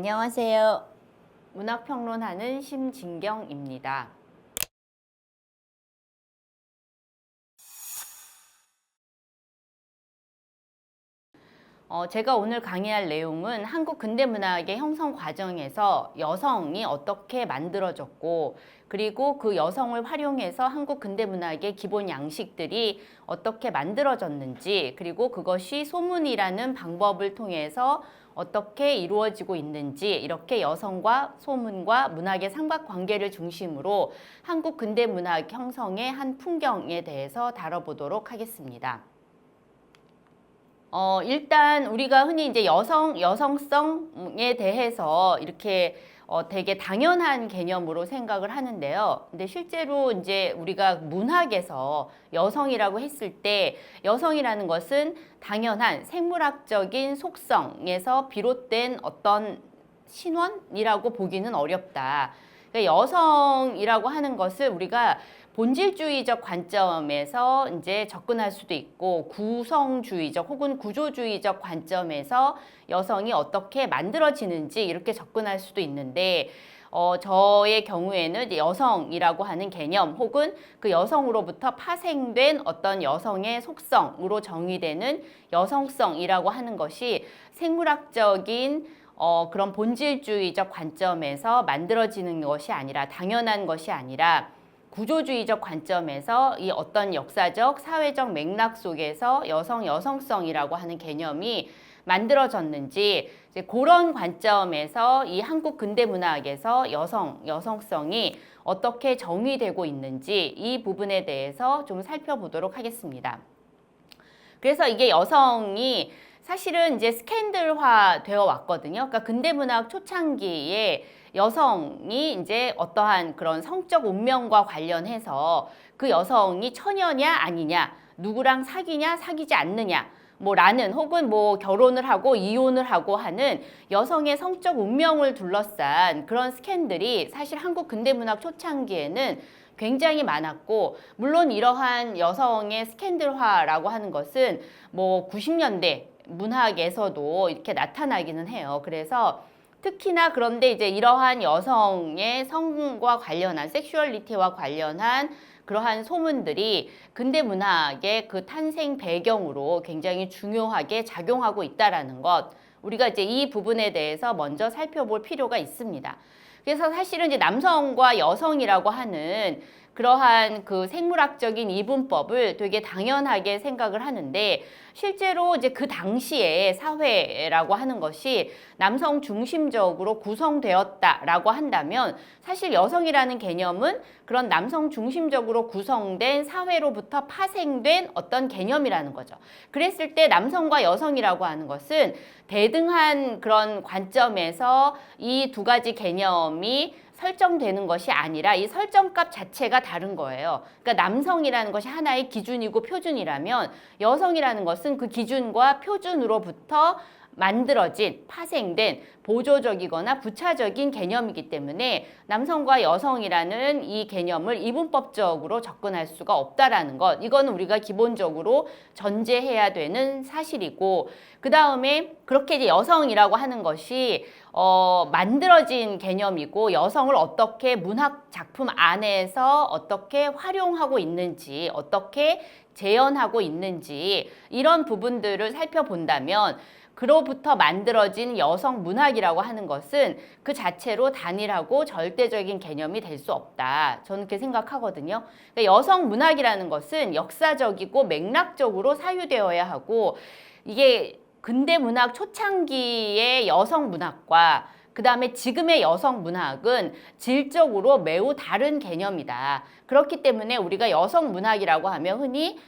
안녕하세요. 문학평론하는 심진경입니다. 제가 오늘 강의할 내용은 한국 근대문학의 형성 과정에서 여성이 어떻게 만들어졌고, 그리고 그 여성을 활용해서 한국 근대문학의 기본 양식들이 어떻게 만들어졌는지, 그리고 그것이 소문이라는 방법을 통해서 어떻게 이루어지고 있는지, 이렇게 여성과 소문과 문학의 삼각관계를 중심으로 한국 근대문학 형성의 한 풍경에 대해서 다뤄보도록 하겠습니다. 일단 우리가 흔히 이제 여성성에 대해서 이렇게 되게 당연한 개념으로 생각을 하는데요. 근데 실제로 이제 우리가 문학에서 여성이라고 했을 때 여성이라는 것은 당연한 생물학적인 속성에서 비롯된 어떤 신원이라고 보기는 어렵다. 그러니까 여성이라고 하는 것을 우리가 본질주의적 관점에서 이제 접근할 수도 있고, 구성주의적 혹은 구조주의적 관점에서 여성이 어떻게 만들어지는지 이렇게 접근할 수도 있는데, 저의 경우에는 이제 여성이라고 하는 개념 혹은 그 여성으로부터 파생된 어떤 여성의 속성으로 정의되는 여성성이라고 하는 것이 생물학적인 그런 본질주의적 관점에서 만들어지는 것이 아니라, 당연한 것이 아니라 구조주의적 관점에서 이 어떤 역사적, 사회적 맥락 속에서 여성성이라고 하는 개념이 만들어졌는지, 이제 그런 관점에서 이 한국 근대문학에서 여성성이 어떻게 정의되고 있는지 이 부분에 대해서 좀 살펴보도록 하겠습니다. 그래서 이게 여성이 사실은 이제 스캔들화 되어 왔거든요. 그러니까 근대문학 초창기에 여성이 이제 어떠한 그런 성적 운명과 관련해서 그 여성이 처녀냐 아니냐, 누구랑 사귀냐 사귀지 않느냐, 라는 혹은 결혼을 하고 이혼을 하고 하는 여성의 성적 운명을 둘러싼 그런 스캔들이 사실 한국 근대문학 초창기에는 굉장히 많았고, 물론 이러한 여성의 스캔들화라고 하는 것은 90년대 문학에서도 이렇게 나타나기는 해요. 그래서 특히나 그런데 이제 이러한 여성의 성과 관련한, 섹슈얼리티와 관련한 그러한 소문들이 근대 문학의 그 탄생 배경으로 굉장히 중요하게 작용하고 있다라는 것, 우리가 이제 이 부분에 대해서 먼저 살펴볼 필요가 있습니다. 그래서 사실은 이제 남성과 여성이라고 하는 그러한 그 생물학적인 이분법을 되게 당연하게 생각을 하는데, 실제로 이제 그 당시에 사회라고 하는 것이 남성 중심적으로 구성되었다라고 한다면, 사실 여성이라는 개념은 그런 남성 중심적으로 구성된 사회로부터 파생된 어떤 개념이라는 거죠. 그랬을 때 남성과 여성이라고 하는 것은 대등한 그런 관점에서 이 두 가지 개념이 설정되는 것이 아니라 이 설정값 자체가 다른 거예요. 그러니까 남성이라는 것이 하나의 기준이고 표준이라면 여성이라는 것은 그 기준과 표준으로부터 만들어진, 파생된 보조적이거나 부차적인 개념이기 때문에 남성과 여성이라는 이 개념을 이분법적으로 접근할 수가 없다라는 것, 이거는 우리가 기본적으로 전제해야 되는 사실이고, 그 다음에 그렇게 이제 여성이라고 하는 것이 만들어진 개념이고, 여성을 어떻게 문학 작품 안에서 어떻게 활용하고 있는지, 어떻게 재현하고 있는지, 이런 부분들을 살펴본다면 그로부터 만들어진 여성 문학이라고 하는 것은 그 자체로 단일하고 절대적인 개념이 될 수 없다. 저는 그렇게 생각하거든요. 그러니까 여성 문학이라는 것은 역사적이고 맥락적으로 사유되어야 하고, 이게 근대 문학 초창기의 여성 문학과 그 다음에 지금의 여성 문학은 질적으로 매우 다른 개념이다. 그렇기 때문에 우리가 여성 문학이라고 하면 흔히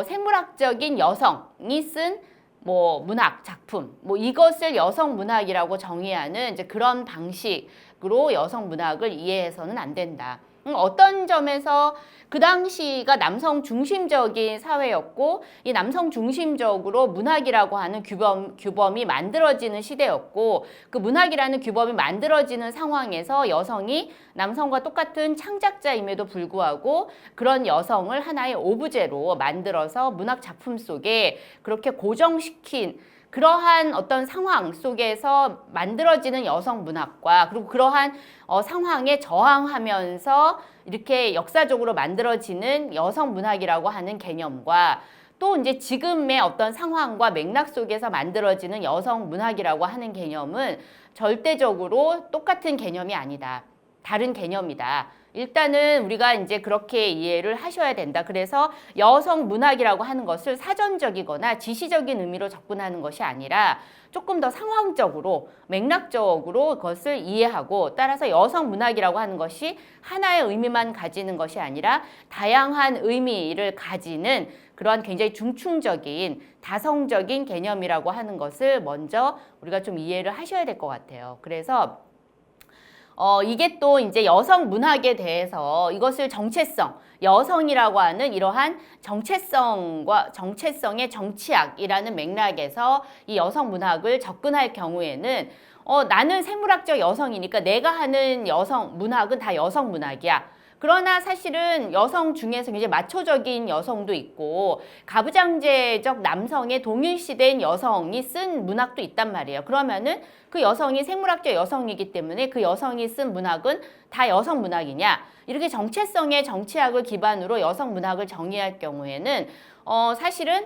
생물학적인 여성이 쓴 문학 작품, 이것을 여성 문학이라고 정의하는 이제 그런 방식으로 여성 문학을 이해해서는 안 된다. 어떤 점에서 그 당시가 남성 중심적인 사회였고, 이 남성 중심적으로 문학이라고 하는 규범이 만들어지는 시대였고, 그 문학이라는 규범이 만들어지는 상황에서 여성이 남성과 똑같은 창작자임에도 불구하고 그런 여성을 하나의 오브제로 만들어서 문학 작품 속에 그렇게 고정시킨 그러한 어떤 상황 속에서 만들어지는 여성 문학과 그리고 그러한 상황에 저항하면서 이렇게 역사적으로 만들어지는 여성 문학이라고 하는 개념과 또 이제 지금의 어떤 상황과 맥락 속에서 만들어지는 여성 문학이라고 하는 개념은 절대적으로 똑같은 개념이 아니다. 다른 개념이다. 일단은 우리가 이제 그렇게 이해를 하셔야 된다. 그래서 여성 문학이라고 하는 것을 사전적이거나 지시적인 의미로 접근하는 것이 아니라 조금 더 상황적으로 맥락적으로 그것을 이해하고 따라서 여성 문학이라고 하는 것이 하나의 의미만 가지는 것이 아니라 다양한 의미를 가지는 그러한 굉장히 중충적인 다성적인 개념이라고 하는 것을 먼저 우리가 좀 이해를 하셔야 될 것 같아요. 그래서 이게 또 이제 여성 문학에 대해서 이것을 정체성, 여성이라고 하는 이러한 정체성과 정체성의 정치학이라는 맥락에서 이 여성 문학을 접근할 경우에는 나는 생물학적 여성이니까 내가 하는 여성 문학은 다 여성 문학이야. 그러나 사실은 여성 중에서 이제 마초적인 여성도 있고 가부장제적 남성의 동일시된 여성이 쓴 문학도 있단 말이에요. 그러면은 그 여성이 생물학적 여성이기 때문에 그 여성이 쓴 문학은 다 여성 문학이냐? 이렇게 정체성의 정치학을 기반으로 여성 문학을 정의할 경우에는 사실은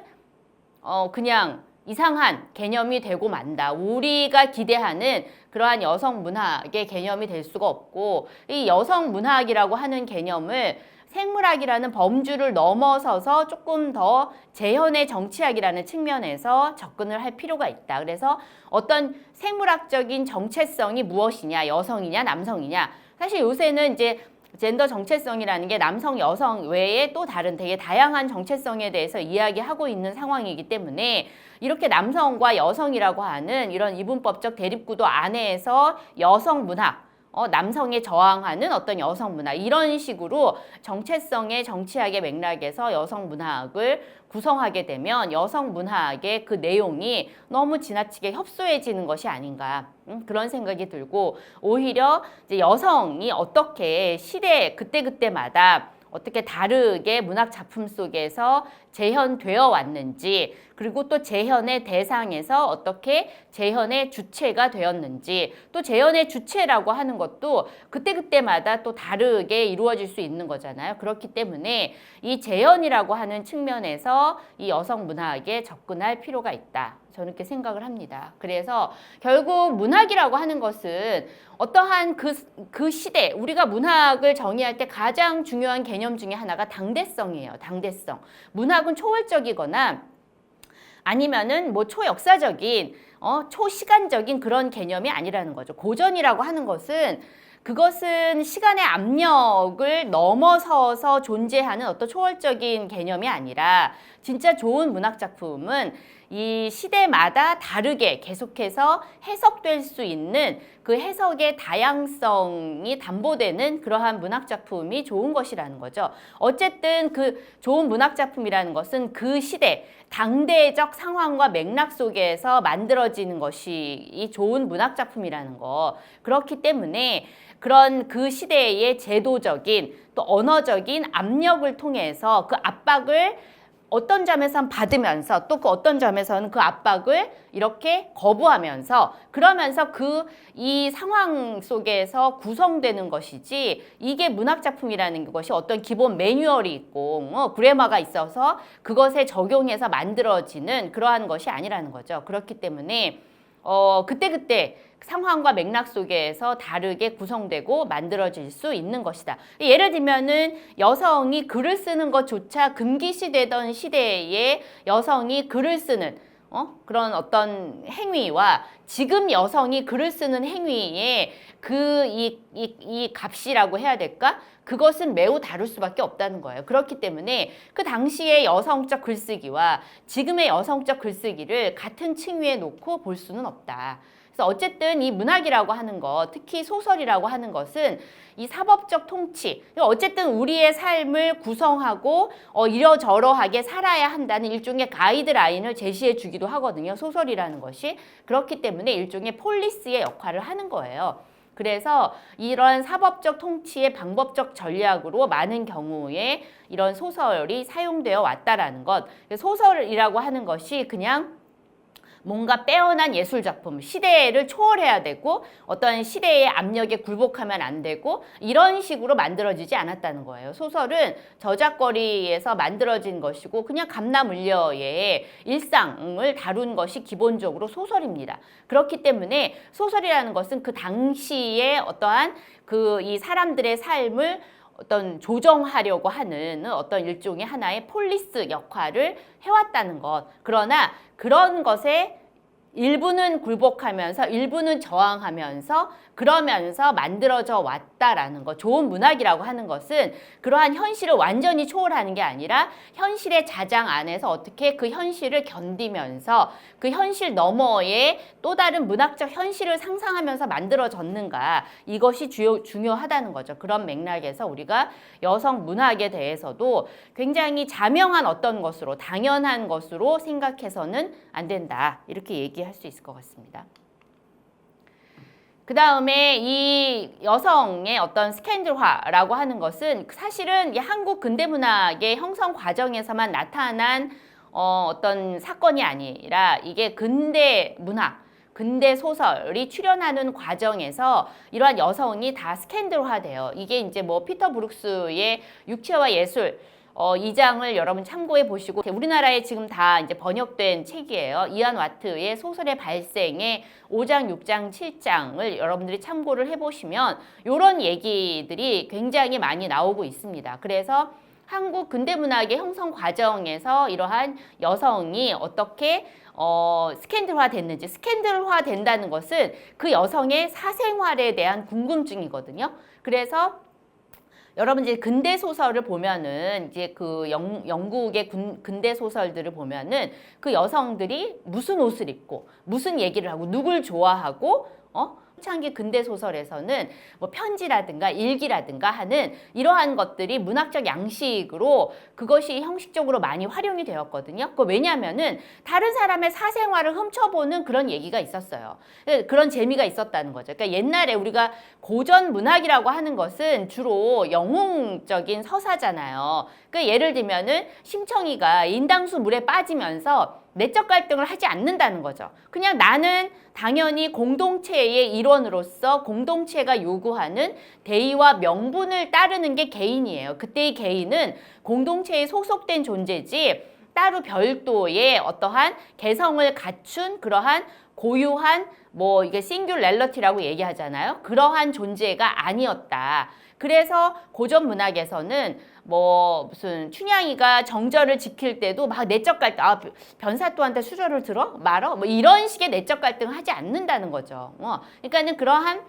그냥 이상한 개념이 되고 만다. 우리가 기대하는 그러한 여성 문학의 개념이 될 수가 없고 이 여성 문학이라고 하는 개념을 생물학이라는 범주를 넘어서서 조금 더 재현의 정치학이라는 측면에서 접근을 할 필요가 있다. 그래서 어떤 생물학적인 정체성이 무엇이냐, 여성이냐, 남성이냐. 사실 요새는 이제 젠더 정체성이라는 게 남성, 여성 외에 또 다른 되게 다양한 정체성에 대해서 이야기하고 있는 상황이기 때문에 이렇게 남성과 여성이라고 하는 이런 이분법적 대립구도 안에서 여성 문학, 남성에 저항하는 어떤 여성 문학 이런 식으로 정체성의 정치학의 맥락에서 여성 문학을 구성하게 되면 여성 문학의 그 내용이 너무 지나치게 협소해지는 것이 아닌가 그런 생각이 들고 오히려 이제 여성이 어떻게 시대 그때그때마다 어떻게 다르게 문학 작품 속에서 재현되어 왔는지 그리고 또 재현의 대상에서 어떻게 재현의 주체가 되었는지 또 재현의 주체라고 하는 것도 그때그때마다 또 다르게 이루어질 수 있는 거잖아요. 그렇기 때문에 이 재현이라고 하는 측면에서 이 여성 문학에 접근할 필요가 있다. 저는 그렇게 생각을 합니다. 그래서 결국 문학이라고 하는 것은 어떠한 그 시대, 우리가 문학을 정의할 때 가장 중요한 개념 중에 하나가 당대성이에요. 당대성. 문학은 초월적이거나 아니면은 뭐 초역사적인, 초시간적인 그런 개념이 아니라는 거죠. 고전이라고 하는 것은 그것은 시간의 압력을 넘어서서 존재하는 어떤 초월적인 개념이 아니라 진짜 좋은 문학 작품은 이 시대마다 다르게 계속해서 해석될 수 있는 그 해석의 다양성이 담보되는 그러한 문학 작품이 좋은 것이라는 거죠. 어쨌든 그 좋은 문학 작품이라는 것은 그 시대, 당대적 상황과 맥락 속에서 만들어지는 것이 이 좋은 문학 작품이라는 거. 그렇기 때문에 그런 그 시대의 제도적인 또 언어적인 압력을 통해서 그 압박을 어떤 점에서는 받으면서 또 그 어떤 점에서는 그 압박을 이렇게 거부하면서 그러면서 이 상황 속에서 구성되는 것이지 이게 문학작품이라는 것이 어떤 기본 매뉴얼이 있고 그래머가 있어서 그것에 적용해서 만들어지는 그러한 것이 아니라는 거죠. 그렇기 때문에 그때그때 상황과 맥락 속에서 다르게 구성되고 만들어질 수 있는 것이다. 예를 들면은 여성이 글을 쓰는 것조차 금기시되던 시대에 여성이 글을 쓰는 그런 어떤 행위와 지금 여성이 글을 쓰는 행위의 이 값이라고 해야 될까? 그것은 매우 다를 수밖에 없다는 거예요. 그렇기 때문에 그 당시의 여성적 글쓰기와 지금의 여성적 글쓰기를 같은 층위에 놓고 볼 수는 없다. 그래서 어쨌든 이 문학이라고 하는 것, 특히 소설이라고 하는 것은 이 사법적 통치, 어쨌든 우리의 삶을 구성하고 이러저러하게 살아야 한다는 일종의 가이드라인을 제시해 주기도 하거든요. 소설이라는 것이. 그렇기 때문에 일종의 폴리스의 역할을 하는 거예요. 그래서 이런 사법적 통치의 방법적 전략으로 많은 경우에 이런 소설이 사용되어 왔다라는 것. 소설이라고 하는 것이 그냥 뭔가 빼어난 예술 작품, 시대를 초월해야 되고 어떤 시대의 압력에 굴복하면 안 되고 이런 식으로 만들어지지 않았다는 거예요. 소설은 저작거리에서 만들어진 것이고 그냥 감나물려의 일상을 다룬 것이 기본적으로 소설입니다. 그렇기 때문에 소설이라는 것은 그 당시에 어떠한 이 사람들의 삶을 어떤 조정하려고 하는 어떤 일종의 하나의 폴리스 역할을 해왔다는 것. 그러나 그런 것에 일부는 굴복하면서 일부는 저항하면서 그러면서 만들어져 왔다라는 것. 좋은 문학이라고 하는 것은 그러한 현실을 완전히 초월하는 게 아니라 현실의 자장 안에서 어떻게 그 현실을 견디면서 그 현실 너머에 또 다른 문학적 현실을 상상하면서 만들어졌는가. 이것이 중요하다는 거죠. 그런 맥락에서 우리가 여성 문학에 대해서도 굉장히 자명한 어떤 것으로 당연한 것으로 생각해서는 안 된다. 이렇게 얘기할 수 있을 것 같습니다. 그 다음에 이 여성의 어떤 스캔들화라고 하는 것은 사실은 한국 근대문학의 형성 과정에서만 나타난 어떤 사건이 아니라 이게 근대 문학, 근대 소설이 출현하는 과정에서 이러한 여성이 다 스캔들화돼요. 이게 이제 뭐 피터 브룩스의 육체와 예술 2장을 여러분 참고해 보시고 우리나라에 지금 다 이제 번역된 책이에요. 이안 와트의 소설의 발생의 5장, 6장, 7장을 여러분들이 참고를 해보시면 이런 얘기들이 굉장히 많이 나오고 있습니다. 그래서 한국 근대문학의 형성 과정에서 이러한 여성이 어떻게 스캔들화 됐는지, 스캔들화 된다는 것은 그 여성의 사생활에 대한 궁금증이거든요. 그래서 여러분 이제 근대 소설을 보면은 이제 그 영국의 근대 소설들을 보면은 그 여성들이 무슨 옷을 입고 무슨 얘기를 하고 누굴 좋아하고 초창기 근대 소설에서는 뭐 편지라든가 일기라든가 하는 이러한 것들이 문학적 양식으로 그것이 형식적으로 많이 활용이 되었거든요. 왜냐하면은 다른 사람의 사생활을 훔쳐보는 그런 얘기가 있었어요. 그런 재미가 있었다는 거죠. 그러니까 옛날에 우리가 고전 문학이라고 하는 것은 주로 영웅적인 서사잖아요. 그러니까 예를 들면은 심청이가 인당수 물에 빠지면서 내적 갈등을 하지 않는다는 거죠. 그냥 나는 당연히 공동체의 일원으로서 공동체가 요구하는 대의와 명분을 따르는 게 개인이에요. 그때의 개인은 공동체에 소속된 존재지 따로 별도의 어떠한 개성을 갖춘 그러한 고유한 뭐 이게 싱귤렐러티라고 얘기하잖아요. 그러한 존재가 아니었다. 그래서 고전 문학에서는 뭐 무슨 춘향이가 정절을 지킬 때도 막 내적 갈등, 변사또한테 수저를 들어? 말어? 뭐 이런 식의 내적 갈등을 하지 않는다는 거죠. 그러니까는 그러한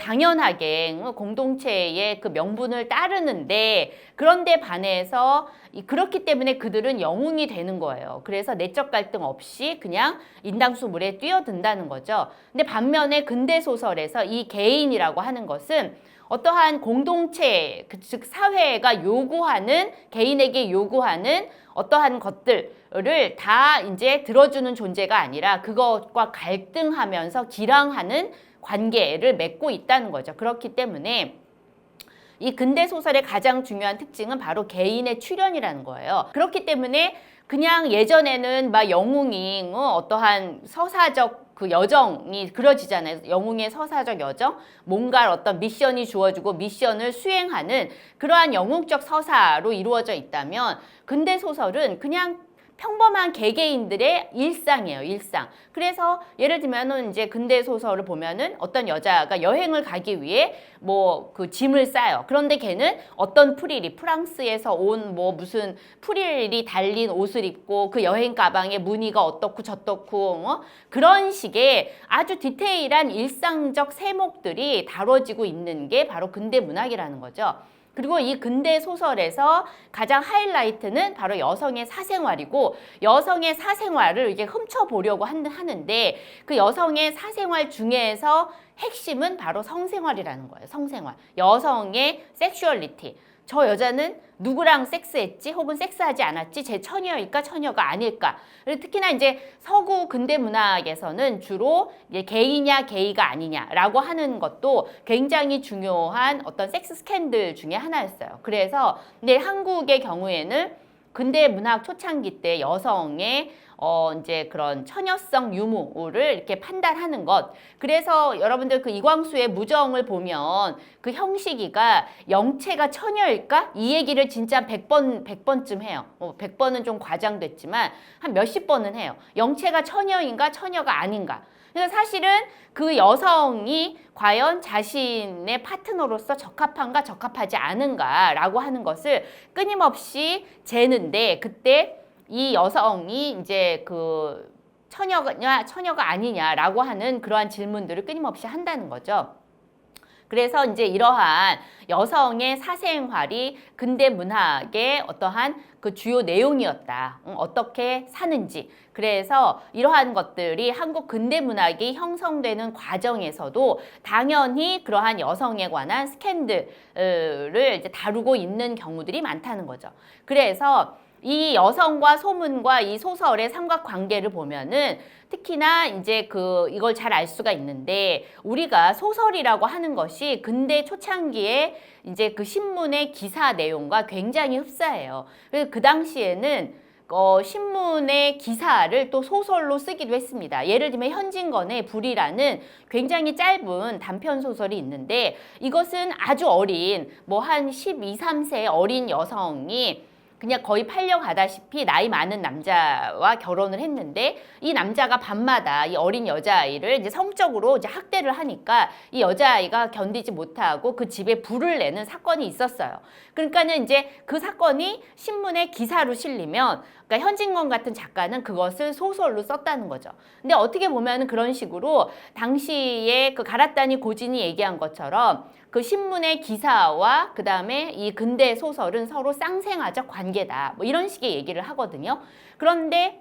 당연하게 공동체의 그 명분을 따르는데 그런데 반해서 그렇기 때문에 그들은 영웅이 되는 거예요. 그래서 내적 갈등 없이 그냥 인당수 물에 뛰어든다는 거죠. 근데 반면에 근대 소설에서 이 개인이라고 하는 것은 어떠한 공동체, 즉 사회가 요구하는 개인에게 요구하는 어떠한 것들을 다 이제 들어주는 존재가 아니라 그것과 갈등하면서 기량하는 관계를 맺고 있다는 거죠. 그렇기 때문에 이 근대 소설의 가장 중요한 특징은 바로 개인의 출현이라는 거예요. 그렇기 때문에 그냥 예전에는 막 영웅이 어떠한 서사적 그 여정이 그려지잖아요. 영웅의 서사적 여정, 뭔가 어떤 미션이 주어지고 미션을 수행하는 그러한 영웅적 서사로 이루어져 있다면 근대 소설은 그냥 평범한 개개인들의 일상이에요, 일상. 그래서 예를 들면은 이제 근대 소설을 보면은 어떤 여자가 여행을 가기 위해 뭐 그 짐을 싸요. 그런데 걔는 어떤 프릴이 프랑스에서 온 뭐 무슨 프릴이 달린 옷을 입고 그 여행 가방에 무늬가 어떻고 저떻고 그런 식의 아주 디테일한 일상적 세목들이 다뤄지고 있는 게 바로 근대 문학이라는 거죠. 그리고 이 근대 소설에서 가장 하이라이트는 바로 여성의 사생활이고 여성의 사생활을 이게 훔쳐보려고 하는데 그 여성의 사생활 중에서 핵심은 바로 성생활이라는 거예요. 성생활. 여성의 섹슈얼리티. 저 여자는 누구랑 섹스했지 혹은 섹스하지 않았지 제 처녀일까 처녀가 아닐까. 특히나 이제 서구 근대 문학에서는 주로 게이냐 게이가 아니냐라고 하는 것도 굉장히 중요한 어떤 섹스 스캔들 중에 하나였어요. 그래서 근데 한국의 경우에는 근대 문학 초창기 때 여성의 이제 그런 처녀성 유무를 이렇게 판단하는 것. 그래서 여러분들 그 이광수의 무정을 보면 그 형식이가 영체가 처녀일까? 이 얘기를 진짜 100번쯤 해요. 100번은 좀 과장됐지만 한 몇십 번은 해요. 영체가 처녀인가? 처녀가 아닌가? 그래서 사실은 그 여성이 과연 자신의 파트너로서 적합한가 적합하지 않은가라고 하는 것을 끊임없이 재는데 그때 이 여성이 이제 그 처녀가 아니냐라고 하는 그러한 질문들을 끊임없이 한다는 거죠. 그래서 이제 이러한 여성의 사생활이 근대 문학의 어떠한 그 주요 내용이었다. 어떻게 사는지. 그래서 이러한 것들이 한국 근대 문학이 형성되는 과정에서도 당연히 그러한 여성에 관한 스캔들을 이제 다루고 있는 경우들이 많다는 거죠. 그래서 이 여성과 소문과 이 소설의 삼각관계를 보면은 특히나 이제 이걸 잘 알 수가 있는데 우리가 소설이라고 하는 것이 근대 초창기에 이제 그 신문의 기사 내용과 굉장히 흡사해요. 그래서 그 당시에는 신문의 기사를 또 소설로 쓰기도 했습니다. 예를 들면 현진건의 불이라는 굉장히 짧은 단편 소설이 있는데 이것은 아주 어린 뭐 한 12, 13세 어린 여성이 그냥 거의 팔려가다시피 나이 많은 남자와 결혼을 했는데 이 남자가 밤마다 이 어린 여자아이를 이제 성적으로 이제 학대를 하니까 이 여자아이가 견디지 못하고 그 집에 불을 내는 사건이 있었어요. 그러니까는 이제 그 사건이 신문에 기사로 실리면 그러니까 현진건 같은 작가는 그것을 소설로 썼다는 거죠. 근데 어떻게 보면은 그런 식으로 당시에 그 가라타니 고진이 얘기한 것처럼 그 신문의 기사와 그 다음에 이 근대 소설은 서로 쌍생아적 관계다. 뭐 이런 식의 얘기를 하거든요. 그런데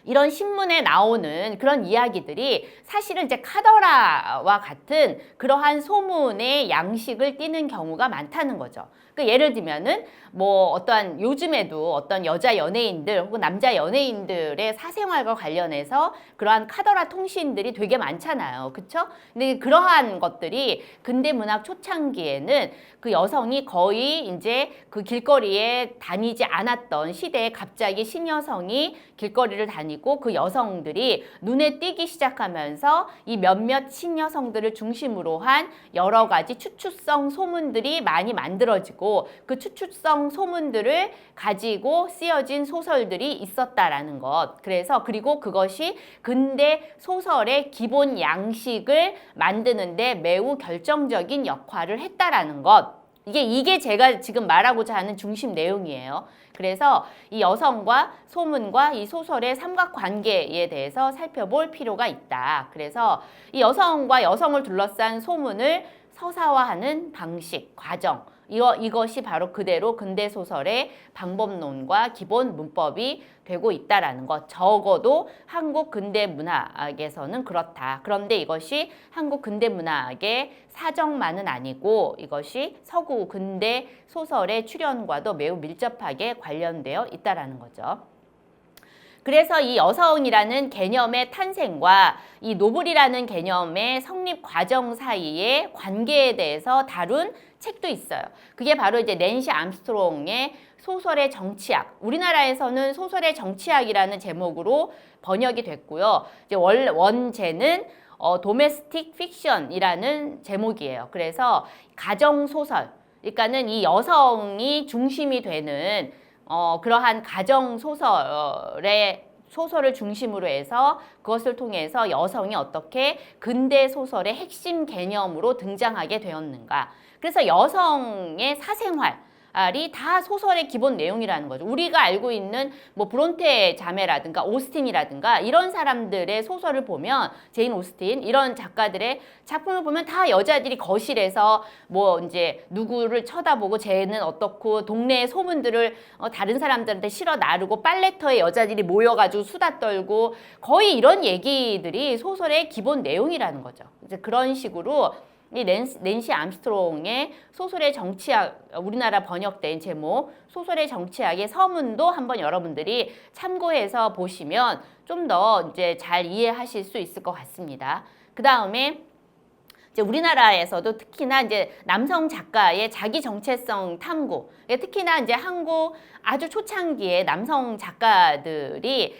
이런 신문에 나오는 그런 이야기들이 사실은 이제 카더라와 같은 그러한 소문의 양식을 띠는 경우가 많다는 거죠. 그러니까 예를 들면은 뭐 어떠한 요즘에도 어떤 여자 연예인들 혹은 남자 연예인들의 사생활과 관련해서 그러한 카더라 통신들이 되게 많잖아요. 그렇죠? 근데 그러한 것들이 근대 문학 초창기에는 그 여성이 거의 이제 그 길거리에 다니지 않았던 시대에 갑자기 신여성이 길거리를 다니고 그 여성들이 눈에 띄기 시작하면서 이 몇몇 신여성들을 중심으로 한 여러 가지 추추성 소문들이 많이 만들어지고 그 추추성 소문들을 가지고 쓰여진 소설들이 있었다라는 것. 그래서 그리고 그것이 근대 소설의 기본 양식을 만드는데 매우 결정적인 역할을 했다라는 것. 이게 제가 지금 말하고자 하는 중심 내용이에요. 그래서 이 여성과 소문과 이 소설의 삼각관계에 대해서 살펴볼 필요가 있다. 그래서 이 여성과 여성을 둘러싼 소문을 서사화하는 방식, 과정, 이것이 바로 그대로 근대 소설의 방법론과 기본 문법이 되고 있다라는 것. 적어도 한국 근대 문학에서는 그렇다. 그런데 이것이 한국 근대 문학의 사정만은 아니고 이것이 서구 근대 소설의 출현과도 매우 밀접하게 관련되어 있다라는 거죠. 그래서 이 여성이라는 개념의 탄생과 이 노블이라는 개념의 성립 과정 사이의 관계에 대해서 다룬 책도 있어요. 그게 바로 이제 낸시 암스트롱의 소설의 정치학. 우리나라에서는 소설의 정치학이라는 제목으로 번역이 됐고요. 이제 원제는 도메스틱 픽션이라는 제목이에요. 그래서 가정 소설. 그러니까는 이 여성이 중심이 되는 그러한 가정 소설을 중심으로 해서 그것을 통해서 여성이 어떻게 근대 소설의 핵심 개념으로 등장하게 되었는가. 그래서 여성의 사생활이 다 소설의 기본 내용이라는 거죠. 우리가 알고 있는 뭐 브론테 자매라든가 오스틴이라든가 이런 사람들의 소설을 보면 제인 오스틴 이런 작가들의 작품을 보면 다 여자들이 거실에서 뭐 이제 누구를 쳐다보고 쟤는 어떻고 동네의 소문들을 다른 사람들한테 실어 나르고 빨래터에 여자들이 모여가지고 수다 떨고 거의 이런 얘기들이 소설의 기본 내용이라는 거죠. 이제 그런 식으로 이 낸시 암스트롱의 소설의 정치학, 우리나라 번역된 제목 소설의 정치학의 서문도 한번 여러분들이 참고해서 보시면 좀 더 이제 잘 이해하실 수 있을 것 같습니다. 그 다음에 이제 우리나라에서도 특히나 이제 남성 작가의 자기 정체성 탐구, 특히나 이제 한국 아주 초창기에 남성 작가들이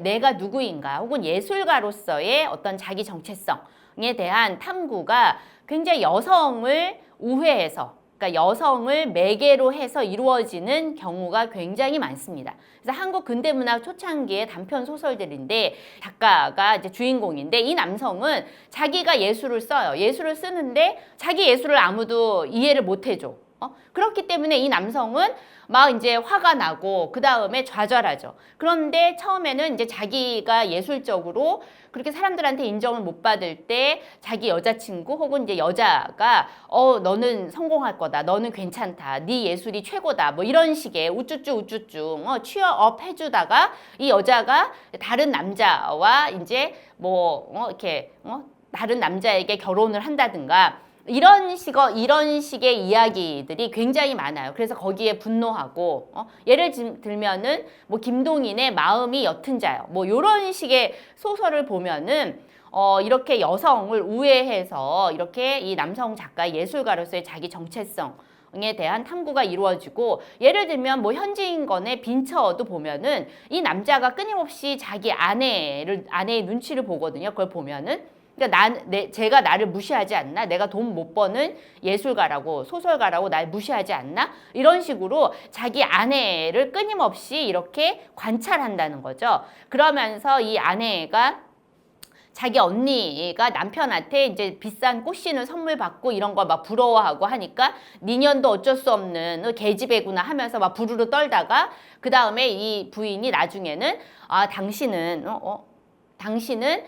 내가 누구인가 혹은 예술가로서의 어떤 자기 정체성에 대한 탐구가 굉장히 여성을 우회해서, 그러니까 여성을 매개로 해서 이루어지는 경우가 굉장히 많습니다. 그래서 한국 근대문학 초창기의 단편 소설들인데 작가가 이제 주인공인데 이 남성은 자기가 예술을 써요. 예술을 쓰는데 자기 예술을 아무도 이해를 못 해줘. 그렇기 때문에 이 남성은 막 이제 화가 나고 그 다음에 좌절하죠. 그런데 처음에는 이제 자기가 예술적으로 그렇게 사람들한테 인정을 못 받을 때 자기 여자친구 혹은 이제 여자가 너는 성공할 거다, 너는 괜찮다, 네 예술이 최고다, 뭐 이런 식의 우쭈쭈 취업 해주다가 이 여자가 다른 남자와 이제 이렇게 다른 남자에게 결혼을 한다든가 이런 식의 이야기들이 굉장히 많아요. 그래서 거기에 분노하고, 예를 들면은, 뭐, 김동인의 마음이 옅은 자요. 뭐, 요런 식의 소설을 보면은, 이렇게 여성을 우회해서 이렇게 이 남성 작가 예술가로서의 자기 정체성에 대한 탐구가 이루어지고, 예를 들면 뭐 현진건의 빈처도 보면은 이 남자가 끊임없이 자기 아내의 눈치를 보거든요. 그걸 보면은. 그러니까 제가 나를 무시하지 않나? 내가 돈 못 버는 예술가라고, 소설가라고 날 무시하지 않나? 이런 식으로 자기 아내를 끊임없이 이렇게 관찰한다는 거죠. 그러면서 이 아내가 자기 언니가 남편한테 이제 비싼 꽃신을 선물 받고 이런 거 막 부러워하고 하니까 니년도 어쩔 수 없는 계집애구나 하면서 막 부르르 떨다가 그 다음에 이 부인이 나중에는 당신은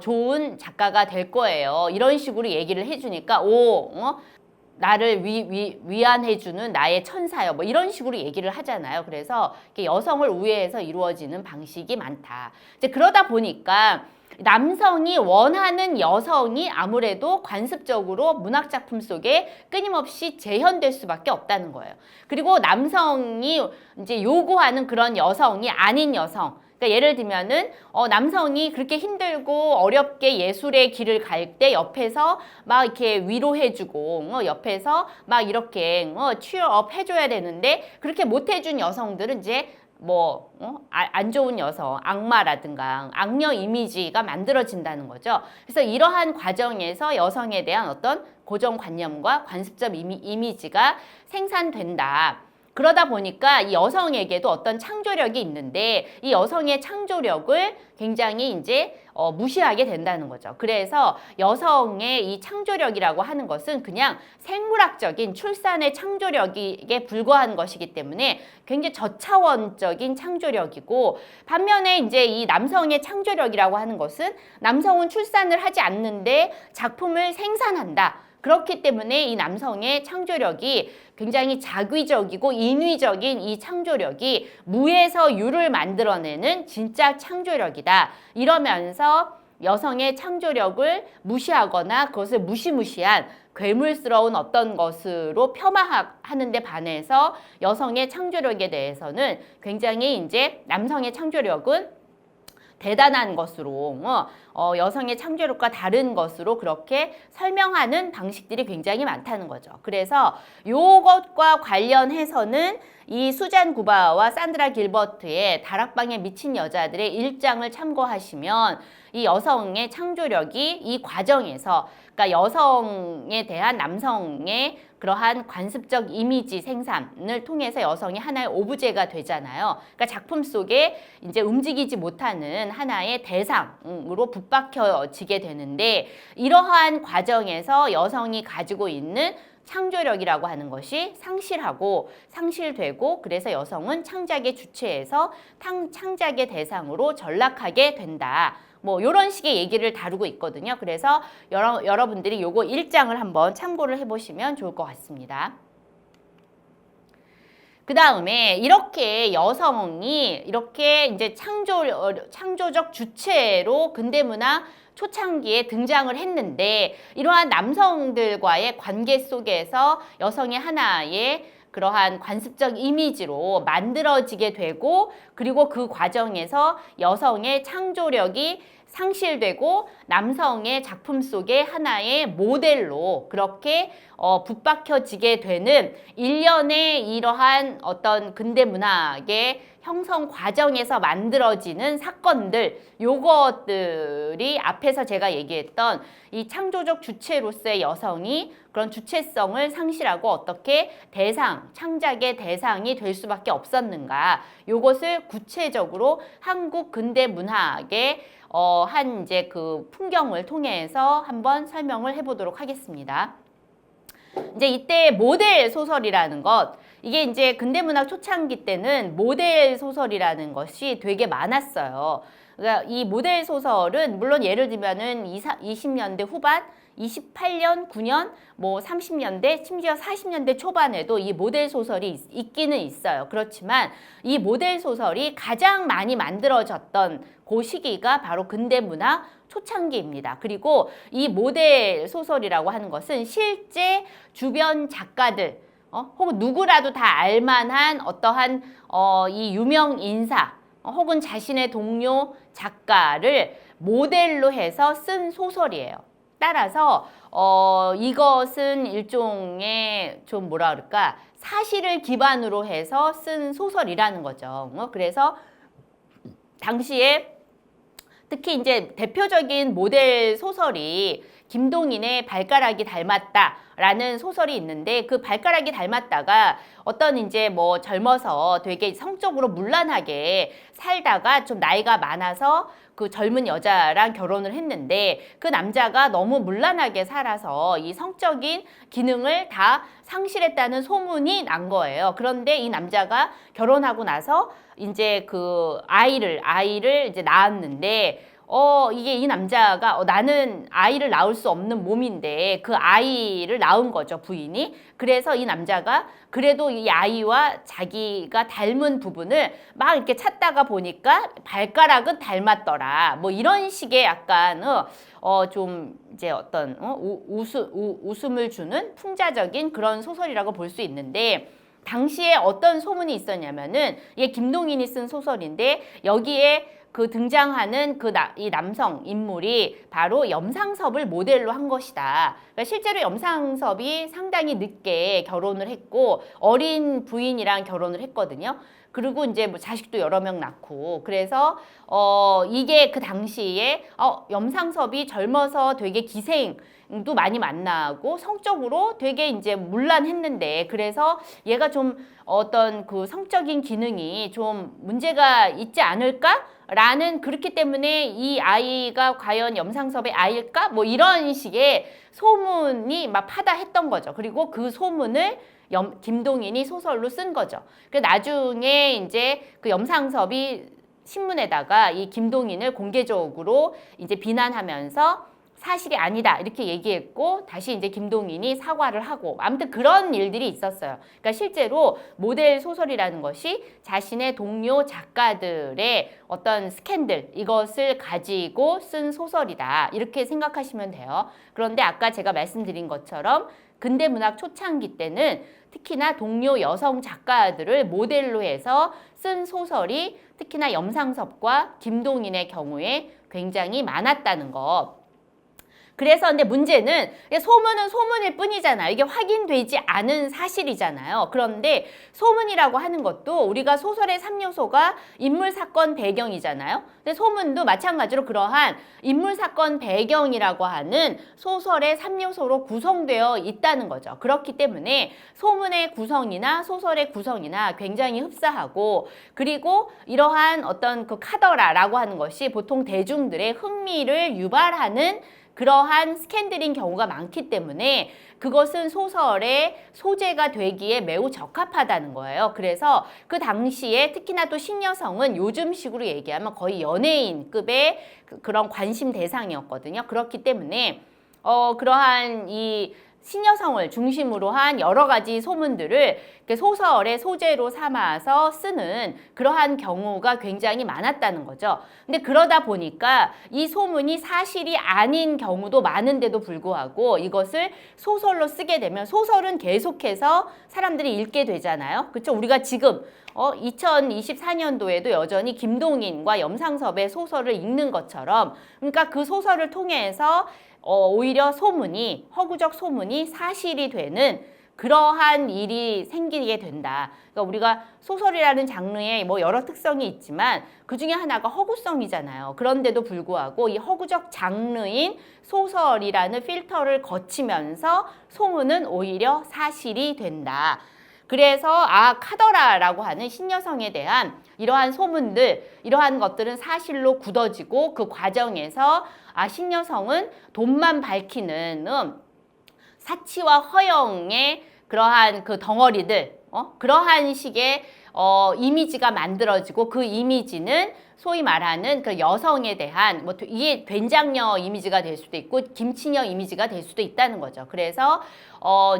좋은 작가가 될 거예요. 이런 식으로 얘기를 해주니까 나를 위안해주는 나의 천사요. 뭐 이런 식으로 얘기를 하잖아요. 그래서 여성을 우회해서 이루어지는 방식이 많다. 이제 그러다 보니까 남성이 원하는 여성이 아무래도 관습적으로 문학작품 속에 끊임없이 재현될 수밖에 없다는 거예요. 그리고 남성이 이제 요구하는 그런 여성이 아닌 여성, 그러니까 예를 들면은 남성이 그렇게 힘들고 어렵게 예술의 길을 갈 때 옆에서 막 이렇게 위로해주고 옆에서 막 이렇게 취업 해줘야 되는데 그렇게 못 해준 여성들은 이제 안 좋은 여성, 악마라든가 악녀 이미지가 만들어진다는 거죠. 그래서 이러한 과정에서 여성에 대한 어떤 고정관념과 관습적 이미지가 생산된다. 그러다 보니까 이 여성에게도 어떤 창조력이 있는데 이 여성의 창조력을 굉장히 이제 무시하게 된다는 거죠. 그래서 여성의 이 창조력이라고 하는 것은 그냥 생물학적인 출산의 창조력에 불과한 것이기 때문에 굉장히 저차원적인 창조력이고 반면에 이제 이 남성의 창조력이라고 하는 것은 남성은 출산을 하지 않는데 작품을 생산한다. 그렇기 때문에 이 남성의 창조력이 굉장히 자귀적이고 인위적인 이 창조력이 무에서 유를 만들어내는 진짜 창조력이다. 이러면서 여성의 창조력을 무시하거나 그것을 무시무시한 괴물스러운 어떤 것으로 폄하하는 데 반해서 여성의 창조력에 대해서는 굉장히 이제 남성의 창조력은 대단한 것으로 여성의 창조력과 다른 것으로 그렇게 설명하는 방식들이 굉장히 많다는 거죠. 그래서 이것과 관련해서는 이 수잔 구바와 산드라 길버트의 다락방에 미친 여자들의 1장을 참고하시면 이 여성의 창조력이 이 과정에서 그러니까 여성에 대한 남성의 그러한 관습적 이미지 생산을 통해서 여성이 하나의 오브제가 되잖아요. 그러니까 작품 속에 이제 움직이지 못하는 하나의 대상으로 붙박혀지게 되는데 이러한 과정에서 여성이 가지고 있는 창조력이라고 하는 것이 상실되고 그래서 여성은 창작의 주체에서 창작의 대상으로 전락하게 된다. 뭐 이런 식의 얘기를 다루고 있거든요. 그래서 여러분들이 요거 1장을 한번 참고를 해보시면 좋을 것 같습니다. 그 다음에 이렇게 여성이 이렇게 이제 창조적 주체로 근대문학 초창기에 등장을 했는데 이러한 남성들과의 관계 속에서 여성의 하나의 그러한 관습적 이미지로 만들어지게 되고 그리고 그 과정에서 여성의 창조력이 상실되고 남성의 작품 속의 하나의 모델로 그렇게 붙박혀지게 되는 일련의 이러한 어떤 근대 문학의 형성 과정에서 만들어지는 사건들, 요것들이 앞에서 제가 얘기했던 이 창조적 주체로서의 여성이 그런 주체성을 상실하고 어떻게 창작의 대상이 될 수밖에 없었는가, 요것을 구체적으로 한국 근대 문학의 한 이제 그 풍경을 통해서 한번 설명을 해보도록 하겠습니다. 이제 이때 모델 소설이라는 것, 이게 이제 근대문학 초창기 때는 모델 소설이라는 것이 되게 많았어요. 그러니까 이 모델 소설은 물론 예를 들면은 20년대 후반, 28년, 9년, 뭐 30년대, 심지어 40년대 초반에도 이 모델 소설이 있기는 있어요. 그렇지만 이 모델 소설이 가장 많이 만들어졌던 그 시기가 바로 근대문학 초창기입니다. 그리고 이 모델 소설이라고 하는 것은 실제 주변 작가들, 혹은 누구라도 다 알만한 어떠한 이 유명 인사, 혹은 자신의 동료 작가를 모델로 해서 쓴 소설이에요. 따라서 이것은 일종의 좀 뭐라 그럴까, 사실을 기반으로 해서 쓴 소설이라는 거죠. 그래서 당시에 특히 이제 대표적인 모델 소설이 김동인의 발가락이 닮았다라는 소설이 있는데, 그 발가락이 닮았다가 어떤 이제 뭐 젊어서 되게 성적으로 문란하게 살다가 좀 나이가 많아서 그 젊은 여자랑 결혼을 했는데, 그 남자가 너무 문란하게 살아서 이 성적인 기능을 다 상실했다는 소문이 난 거예요. 그런데 이 남자가 결혼하고 나서 이제 그 아이를 이제 낳았는데, 이게 이 남자가 나는 아이를 낳을 수 없는 몸인데 그 아이를 낳은 거죠, 부인이. 그래서 이 남자가 그래도 이 아이와 자기가 닮은 부분을 막 이렇게 찾다가 보니까 발가락은 닮았더라. 뭐 이런 식의 약간 좀 이제 어떤 웃음을 주는 풍자적인 그런 소설이라고 볼 수 있는데, 당시에 어떤 소문이 있었냐면은, 이게 김동인이 쓴 소설인데 여기에 그 등장하는 이 남성 인물이 바로 염상섭을 모델로 한 것이다. 그러니까 실제로 염상섭이 상당히 늦게 결혼을 했고 어린 부인이랑 결혼을 했거든요. 그리고 이제 뭐 자식도 여러 명 낳고, 그래서 이게 그 당시에 염상섭이 젊어서 되게 기생도 많이 만나고 성적으로 되게 이제 문란했는데, 그래서 얘가 좀 어떤 그 성적인 기능이 좀 문제가 있지 않을까? 라는, 그렇기 때문에 이 아이가 과연 염상섭의 아이일까? 뭐 이런 식의 소문이 막 파다했던 거죠. 그리고 그 소문을 김동인이 소설로 쓴 거죠. 그 나중에 이제 그 염상섭이 신문에다가 이 김동인을 공개적으로 이제 비난하면서 사실이 아니다 이렇게 얘기했고, 다시 이제 김동인이 사과를 하고, 아무튼 그런 일들이 있었어요. 그러니까 실제로 모델 소설이라는 것이 자신의 동료 작가들의 어떤 스캔들, 이것을 가지고 쓴 소설이다 이렇게 생각하시면 돼요. 그런데 아까 제가 말씀드린 것처럼 근대문학 초창기 때는 특히나 동료 여성 작가들을 모델로 해서 쓴 소설이 특히나 염상섭과 김동인의 경우에 굉장히 많았다는 것. 그래서 근데 문제는 소문은 소문일 뿐이잖아요. 이게 확인되지 않은 사실이잖아요. 그런데 소문이라고 하는 것도 우리가 소설의 3요소가 인물, 사건, 배경이잖아요. 근데 소문도 마찬가지로 그러한 인물, 사건, 배경이라고 하는 소설의 3요소로 구성되어 있다는 거죠. 그렇기 때문에 소문의 구성이나 소설의 구성이나 굉장히 흡사하고, 그리고 이러한 어떤 그 카더라라고 하는 것이 보통 대중들의 흥미를 유발하는 그러한 스캔들인 경우가 많기 때문에 그것은 소설의 소재가 되기에 매우 적합하다는 거예요. 그래서 그 당시에 특히나 또 신여성은 요즘식으로 얘기하면 거의 연예인급의 그런 관심 대상이었거든요. 그렇기 때문에 그러한 이 신여성을 중심으로 한 여러 가지 소문들을 소설의 소재로 삼아서 쓰는 그러한 경우가 굉장히 많았다는 거죠. 근데 그러다 보니까 이 소문이 사실이 아닌 경우도 많은데도 불구하고 이것을 소설로 쓰게 되면 소설은 계속해서 사람들이 읽게 되잖아요. 그렇죠? 우리가 지금 2024년도에도 여전히 김동인과 염상섭의 소설을 읽는 것처럼, 그러니까 그 소설을 통해서 오히려 소문이, 허구적 소문이 사실이 되는 그러한 일이 생기게 된다. 그러니까 우리가 소설이라는 장르에 뭐 여러 특성이 있지만 그 중에 하나가 허구성이잖아요. 그런데도 불구하고 이 허구적 장르인 소설이라는 필터를 거치면서 소문은 오히려 사실이 된다. 그래서 카더라라고 하는 신여성에 대한 이러한 소문들, 이러한 것들은 사실로 굳어지고 그 과정에서 신여성은 돈만 밝히는 사치와 허영의 그러한 그 덩어리들, 그러한 식의 이미지가 만들어지고 그 이미지는 소위 말하는 그 여성에 대한 이게 된장녀 이미지가 될 수도 있고 김치녀 이미지가 될 수도 있다는 거죠. 그래서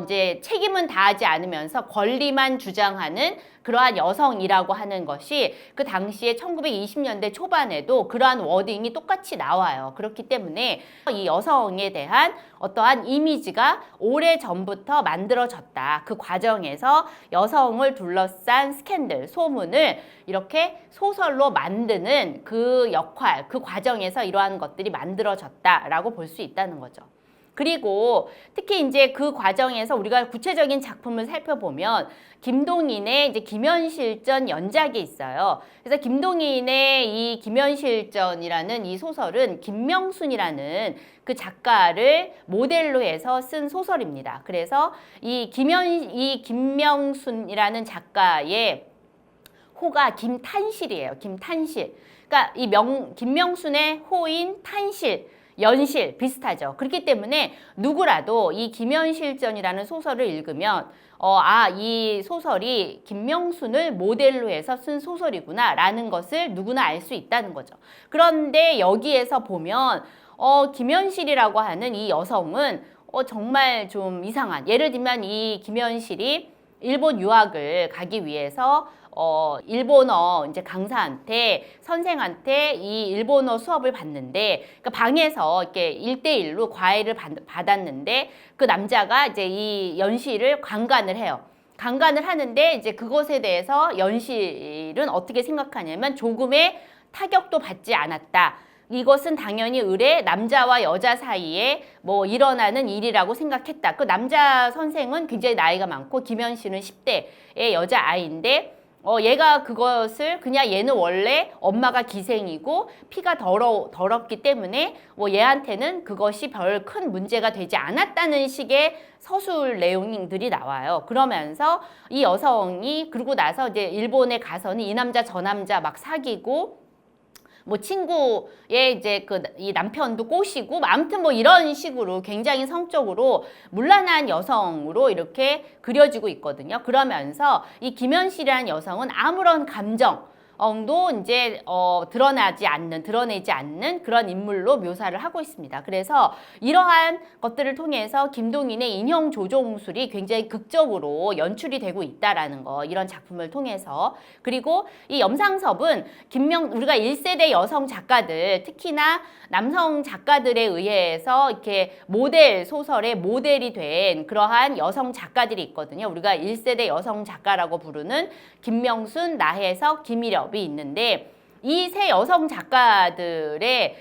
이제 책임은 다하지 않으면서 권리만 주장하는 그러한 여성이라고 하는 것이 그 당시에 1920년대 초반에도 그러한 워딩이 똑같이 나와요. 그렇기 때문에 이 여성에 대한 어떠한 이미지가 오래전부터 만들어졌다. 그 과정에서 여성을 둘러싼 스캔들, 소문을 이렇게 소설로 만드는 그 역할, 그 과정에서 이러한 것들이 만들어졌다라고 볼 수 있다는 거죠. 그리고 특히 이제 그 과정에서 우리가 구체적인 작품을 살펴보면 김동인의 이제 김현실전 연작이 있어요. 그래서 김동인의 이 김현실전이라는 이 소설은 김명순이라는 그 작가를 모델로 해서 쓴 소설입니다. 그래서 이 김명순이라는 작가의 호가 김탄실이에요. 김탄실. 그러니까 김명순의 호인 탄실, 연실 비슷하죠. 그렇기 때문에 누구라도 이 김현실전이라는 소설을 읽으면 이 소설이 김명순을 모델로 해서 쓴 소설이구나 라는 것을 누구나 알 수 있다는 거죠. 그런데 여기에서 보면 김현실이라고 하는 이 여성은 정말 좀 이상한, 예를 들면 이 김현실이 일본 유학을 가기 위해서 일본어 이제 강사한테, 선생한테 이 일본어 수업을 받는데, 그러니까 방에서 이렇게 1대1로 과외를 받았는데 그 남자가 이제 이 연실을 강간을 해요. 강간을 하는데 이제 그것에 대해서 연실은 어떻게 생각하냐면 조금의 타격도 받지 않았다. 이것은 당연히 남자와 여자 사이에 뭐 일어나는 일이라고 생각했다. 그 남자 선생은 굉장히 나이가 많고 김현실은 10대의 여자아이인데 얘가 그것을 그냥 얘는 원래 엄마가 기생이고 피가 더럽기 때문에 얘한테는 그것이 별 큰 문제가 되지 않았다는 식의 서술 내용들이 나와요. 그러면서 이 여성이 그러고 나서 이제 일본에 가서는 이 남자 저 남자 막 사귀고 친구의 이제 이 남편도 꼬시고 아무튼 이런 식으로 굉장히 성적으로 문란한 여성으로 이렇게 그려지고 있거든요. 그러면서 이 김현실이라는 여성은 아무런 감정도 이제 드러내지 않는 그런 인물로 묘사를 하고 있습니다. 그래서 이러한 것들을 통해서 김동인의 인형 조종술이 굉장히 극적으로 연출이 되고 있다라는 거, 이런 작품을 통해서. 그리고 이 염상섭은 우리가 1세대 여성 작가들, 특히나 남성 작가들에 의해서 이렇게 소설의 모델이 된 그러한 여성 작가들이 있거든요. 우리가 1세대 여성 작가라고 부르는 김명순, 나혜석, 김일엽이 있는데 이 세 여성 작가들에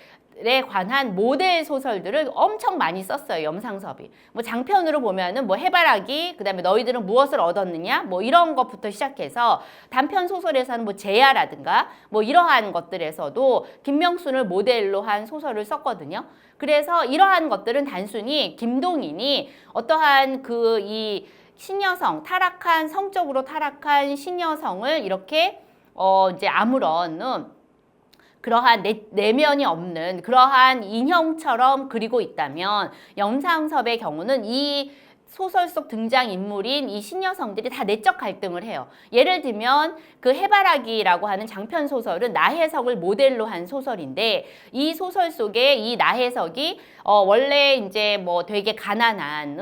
관한 모델 소설들을 엄청 많이 썼어요. 염상섭이. 장편으로 보면은 해바라기, 그다음에 너희들은 무엇을 얻었느냐, 이런 것부터 시작해서 단편 소설에서는 제야라든가 이러한 것들에서도 김명순을 모델로 한 소설을 썼거든요. 그래서 이러한 것들은 단순히 김동인이 어떠한 이 신여성, 성적으로 타락한 신여성을 이렇게 이제 아무런 그러한 내면이 없는 그러한 인형처럼 그리고 있다면, 염상섭의 경우는 이 소설 속 등장인물인 이 신여성들이 다 내적 갈등을 해요. 예를 들면 그 해바라기라고 하는 장편 소설은 나혜석을 모델로 한 소설인데, 이 소설 속에 이 나혜석이 원래 이제 되게 가난한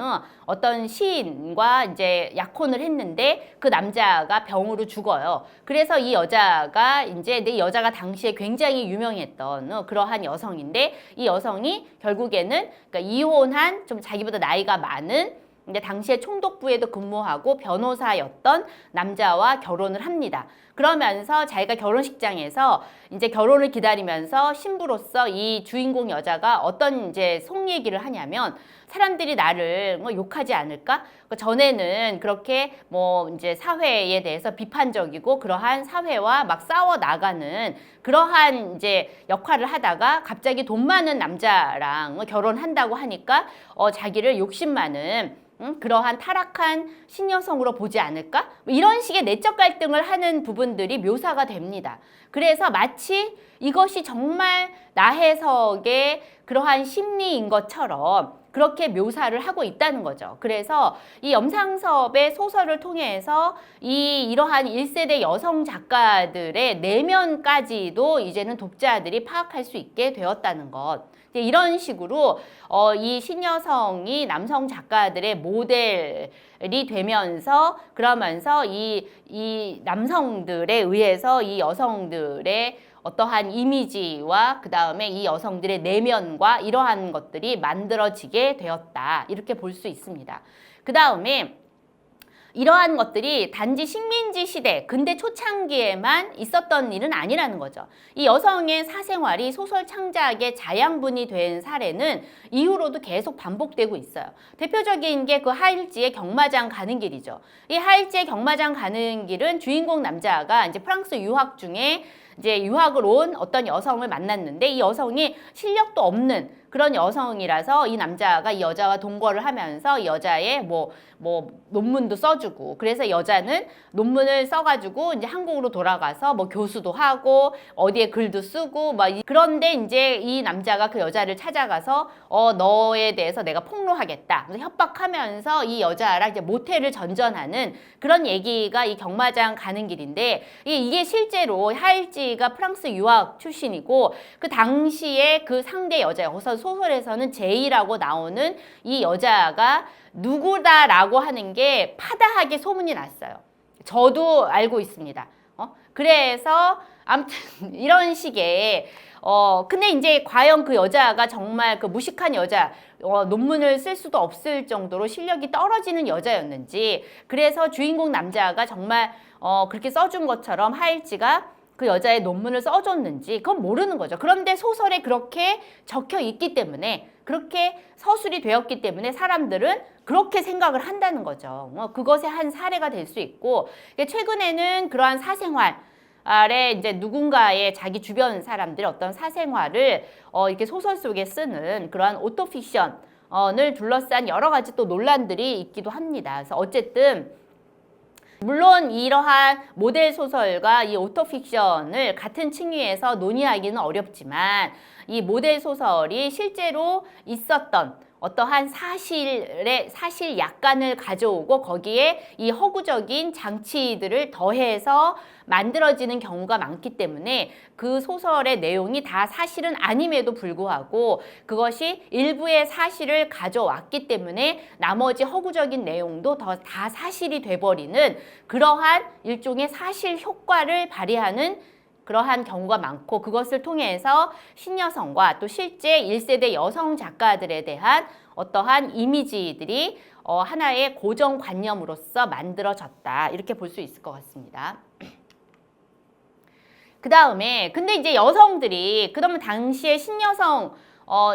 어떤 시인과 이제 약혼을 했는데 그 남자가 병으로 죽어요. 그래서 이 여자가 이제 내 여자가 당시에 굉장히 유명했던 그러한 여성인데 이 여성이 결국에는 그러니까 이혼한 좀 자기보다 나이가 많은 근데 당시에 총독부에도 근무하고 변호사였던 남자와 결혼을 합니다. 그러면서 자기가 결혼식장에서 이제 결혼을 기다리면서 신부로서 이 주인공 여자가 어떤 이제 속 얘기를 하냐면 사람들이 나를 뭐 욕하지 않을까? 전에는 그렇게 뭐 이제 사회에 대해서 비판적이고 그러한 사회와 막 싸워 나가는 그러한 이제 역할을 하다가 갑자기 돈 많은 남자랑 결혼한다고 하니까 자기를 욕심 많은 그러한 타락한 신여성으로 보지 않을까? 이런 식의 내적 갈등을 하는 부분들이 묘사가 됩니다. 그래서 마치 이것이 정말 나혜석의 그러한 심리인 것처럼 그렇게 묘사를 하고 있다는 거죠. 그래서 이 염상섭의 소설을 통해서 이러한 1세대 여성 작가들의 내면까지도 이제는 독자들이 파악할 수 있게 되었다는 것. 이런 식으로 이 신여성이 남성 작가들의 모델이 되면서 그러면서 이 남성들에 의해서 이 여성들의 어떠한 이미지와 그 다음에 이 여성들의 내면과 이러한 것들이 만들어지게 되었다. 이렇게 볼 수 있습니다. 그 다음에 이러한 것들이 단지 식민지 시대, 근대 초창기에만 있었던 일은 아니라는 거죠. 이 여성의 사생활이 소설 창작의 자양분이 된 사례는 이후로도 계속 반복되고 있어요. 대표적인 게 그 하일지의 경마장 가는 길이죠. 이 하일지의 경마장 가는 길은 주인공 남자가 이제 프랑스 유학 중에 이제 유학을 온 어떤 여성을 만났는데 이 여성이 실력도 없는 그런 여성이라서 이 남자가 이 여자와 동거를 하면서 이 여자의 뭐 논문도 써주고 그래서 여자는 논문을 써가지고 이제 한국으로 돌아가서 뭐 교수도 하고 어디에 글도 쓰고 막 그런데 이제 이 남자가 그 여자를 찾아가서 너에 대해서 내가 폭로하겠다. 그래서 협박하면서 이 여자랑 이제 모텔을 전전하는 그런 얘기가 이 경마장 가는 길인데 이게 실제로 하일지가 프랑스 유학 출신이고 그 당시에 그 상대 여자 우선 소설에서는 제이라고 나오는 이 여자가 누구다라고 하는 게 파다하게 소문이 났어요. 저도 알고 있습니다. 그래서 아무튼 이런 식의 근데 이제 과연 그 여자가 정말 그 무식한 여자 논문을 쓸 수도 없을 정도로 실력이 떨어지는 여자였는지 그래서 주인공 남자가 정말 그렇게 써준 것처럼 하일지가 그 여자의 논문을 써줬는지 그건 모르는 거죠. 그런데 소설에 그렇게 적혀 있기 때문에 그렇게 서술이 되었기 때문에 사람들은 그렇게 생각을 한다는 거죠. 그것의 한 사례가 될 수 있고 최근에는 그러한 사생활에 이제 누군가의 자기 주변 사람들의 어떤 사생활을 이렇게 소설 속에 쓰는 그러한 오토픽션을 둘러싼 여러 가지 또 논란들이 있기도 합니다. 그래서 어쨌든 물론 이러한 모델 소설과 이 오토픽션을 같은 층위에서 논의하기는 어렵지만 이 모델 소설이 실제로 있었던 어떠한 사실 약관을 가져오고 거기에 이 허구적인 장치들을 더해서 만들어지는 경우가 많기 때문에 그 소설의 내용이 다 사실은 아님에도 불구하고 그것이 일부의 사실을 가져왔기 때문에 나머지 허구적인 내용도 다 사실이 돼버리는 그러한 일종의 사실 효과를 발휘하는 그러한 경우가 많고 그것을 통해서 신여성과 또 실제 1세대 여성 작가들에 대한 어떠한 이미지들이 하나의 고정관념으로서 만들어졌다. 이렇게 볼 수 있을 것 같습니다. 그 다음에 근데 이제 여성들이 그러면 당시에 신여성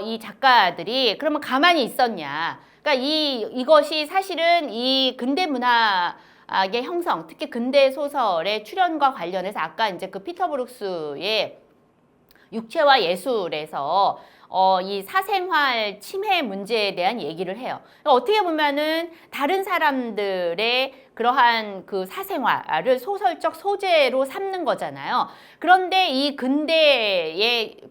이 작가들이 그러면 가만히 있었냐. 그러니까 이것이 사실은 이 근대 문학의 형성, 특히 근대 소설의 출현과 관련해서 아까 이제 그 피터 브룩스의 육체와 예술에서 이 사생활 침해 문제에 대한 얘기를 해요. 어떻게 보면은 다른 사람들의 그러한 그 사생활을 소설적 소재로 삼는 거잖아요. 그런데 이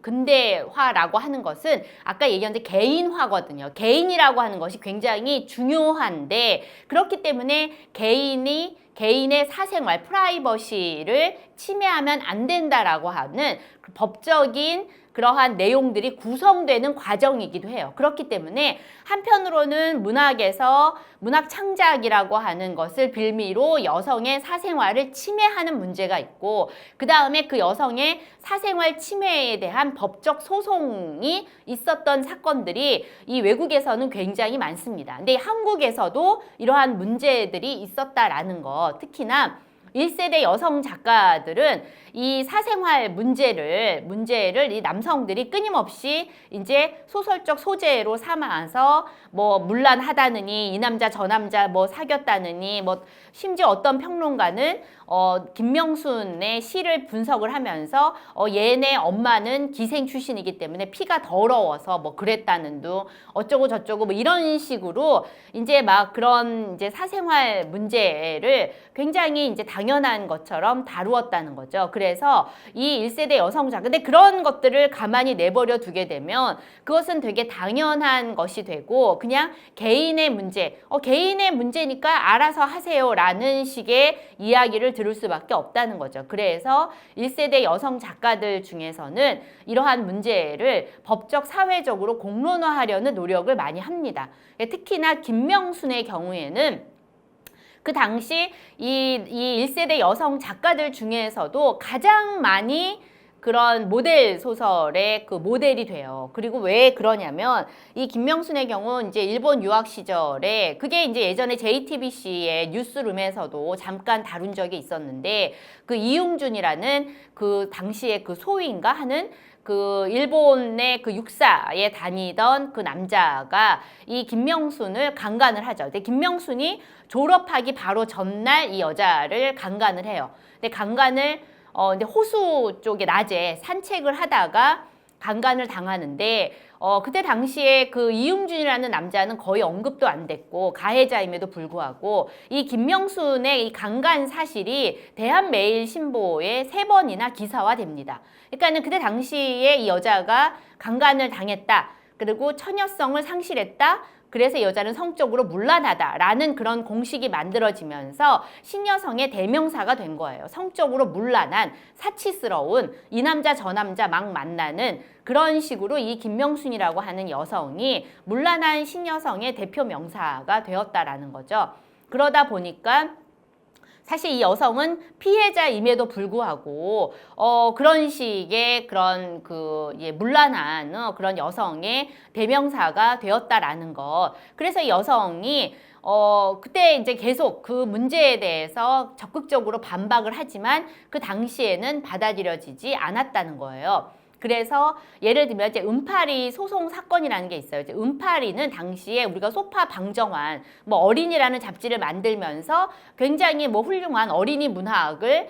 근대화라고 하는 것은 아까 얘기한 개인화거든요. 개인이라고 하는 것이 굉장히 중요한데 그렇기 때문에 개인의 사생활, 프라이버시를 침해하면 안 된다라고 하는 법적인 그러한 내용들이 구성되는 과정이기도 해요. 그렇기 때문에 한편으로는 문학에서 문학 창작이라고 하는 것을 빌미로 여성의 사생활을 침해하는 문제가 있고, 그 다음에 그 여성의 사생활 침해에 대한 법적 소송이 있었던 사건들이 이 외국에서는 굉장히 많습니다. 근데 한국에서도 이러한 문제들이 있었다라는 거, 특히나 1세대 여성 작가들은 이 사생활 문제를 이 남성들이 끊임없이 이제 소설적 소재로 삼아서 뭐 문란하다느니 이 남자 저 남자 뭐 사귀었다느니 뭐 심지어 어떤 평론가는 김명순의 시를 분석을 하면서 얘네 엄마는 기생 출신이기 때문에 피가 더러워서 뭐 그랬다는 둥 어쩌고 저쩌고 뭐 이런 식으로 이제 막 그런 이제 사생활 문제를 굉장히 이제 당연한 것처럼 다루었다는 거죠. 그래서 이 1세대 여성 작가, 근데 그런 것들을 가만히 내버려 두게 되면 그것은 되게 당연한 것이 되고 그냥 개인의 문제, 개인의 문제니까 알아서 하세요라는 식의 이야기를 들을 수밖에 없다는 거죠. 그래서 1세대 여성 작가들 중에서는 이러한 문제를 법적, 사회적으로 공론화하려는 노력을 많이 합니다. 특히나 김명순의 경우에는 그 당시 이 1세대 여성 작가들 중에서도 가장 많이 그런 모델 소설의 그 모델이 돼요. 그리고 왜 그러냐면 이 김명순의 경우 이제 일본 유학 시절에 그게 이제 예전에 JTBC의 뉴스룸에서도 잠깐 다룬 적이 있었는데 그 이용준이라는 그 당시에 그 소위인가 하는 그 일본의 그 육사에 다니던 그 남자가 이 김명순을 강간을 하죠. 근데 김명순이 졸업하기 바로 전날 이 여자를 강간을 해요. 근데 강간을 근데 호수 쪽에 낮에 산책을 하다가 강간을 당하는데 그때 당시에 그 이용준이라는 남자는 거의 언급도 안 됐고 가해자임에도 불구하고 이 김명순의 이 강간 사실이 대한매일신보에 3번이나 기사화됩니다. 그러니까는 그때 당시에 이 여자가 강간을 당했다. 그리고 처녀성을 상실했다. 그래서 여자는 성적으로 문란하다라는 그런 공식이 만들어지면서 신여성의 대명사가 된 거예요. 성적으로 문란한, 사치스러운, 이 남자 저 남자 막 만나는 그런 식으로 이 김명순이라고 하는 여성이 문란한 신여성의 대표 명사가 되었다라는 거죠. 그러다 보니까 사실 이 여성은 피해자임에도 불구하고 그런 식의 그런 문란한 그런 여성의 대명사가 되었다라는 것. 그래서 이 여성이 그때 이제 계속 그 문제에 대해서 적극적으로 반박을 하지만 그 당시에는 받아들여지지 않았다는 거예요. 그래서 예를 들면 이제 은파리 소송 사건이라는 게 있어요. 이제 은파리는 당시에 우리가 소파 방정환, 뭐 어린이라는 잡지를 만들면서 굉장히 뭐 훌륭한 어린이 문학을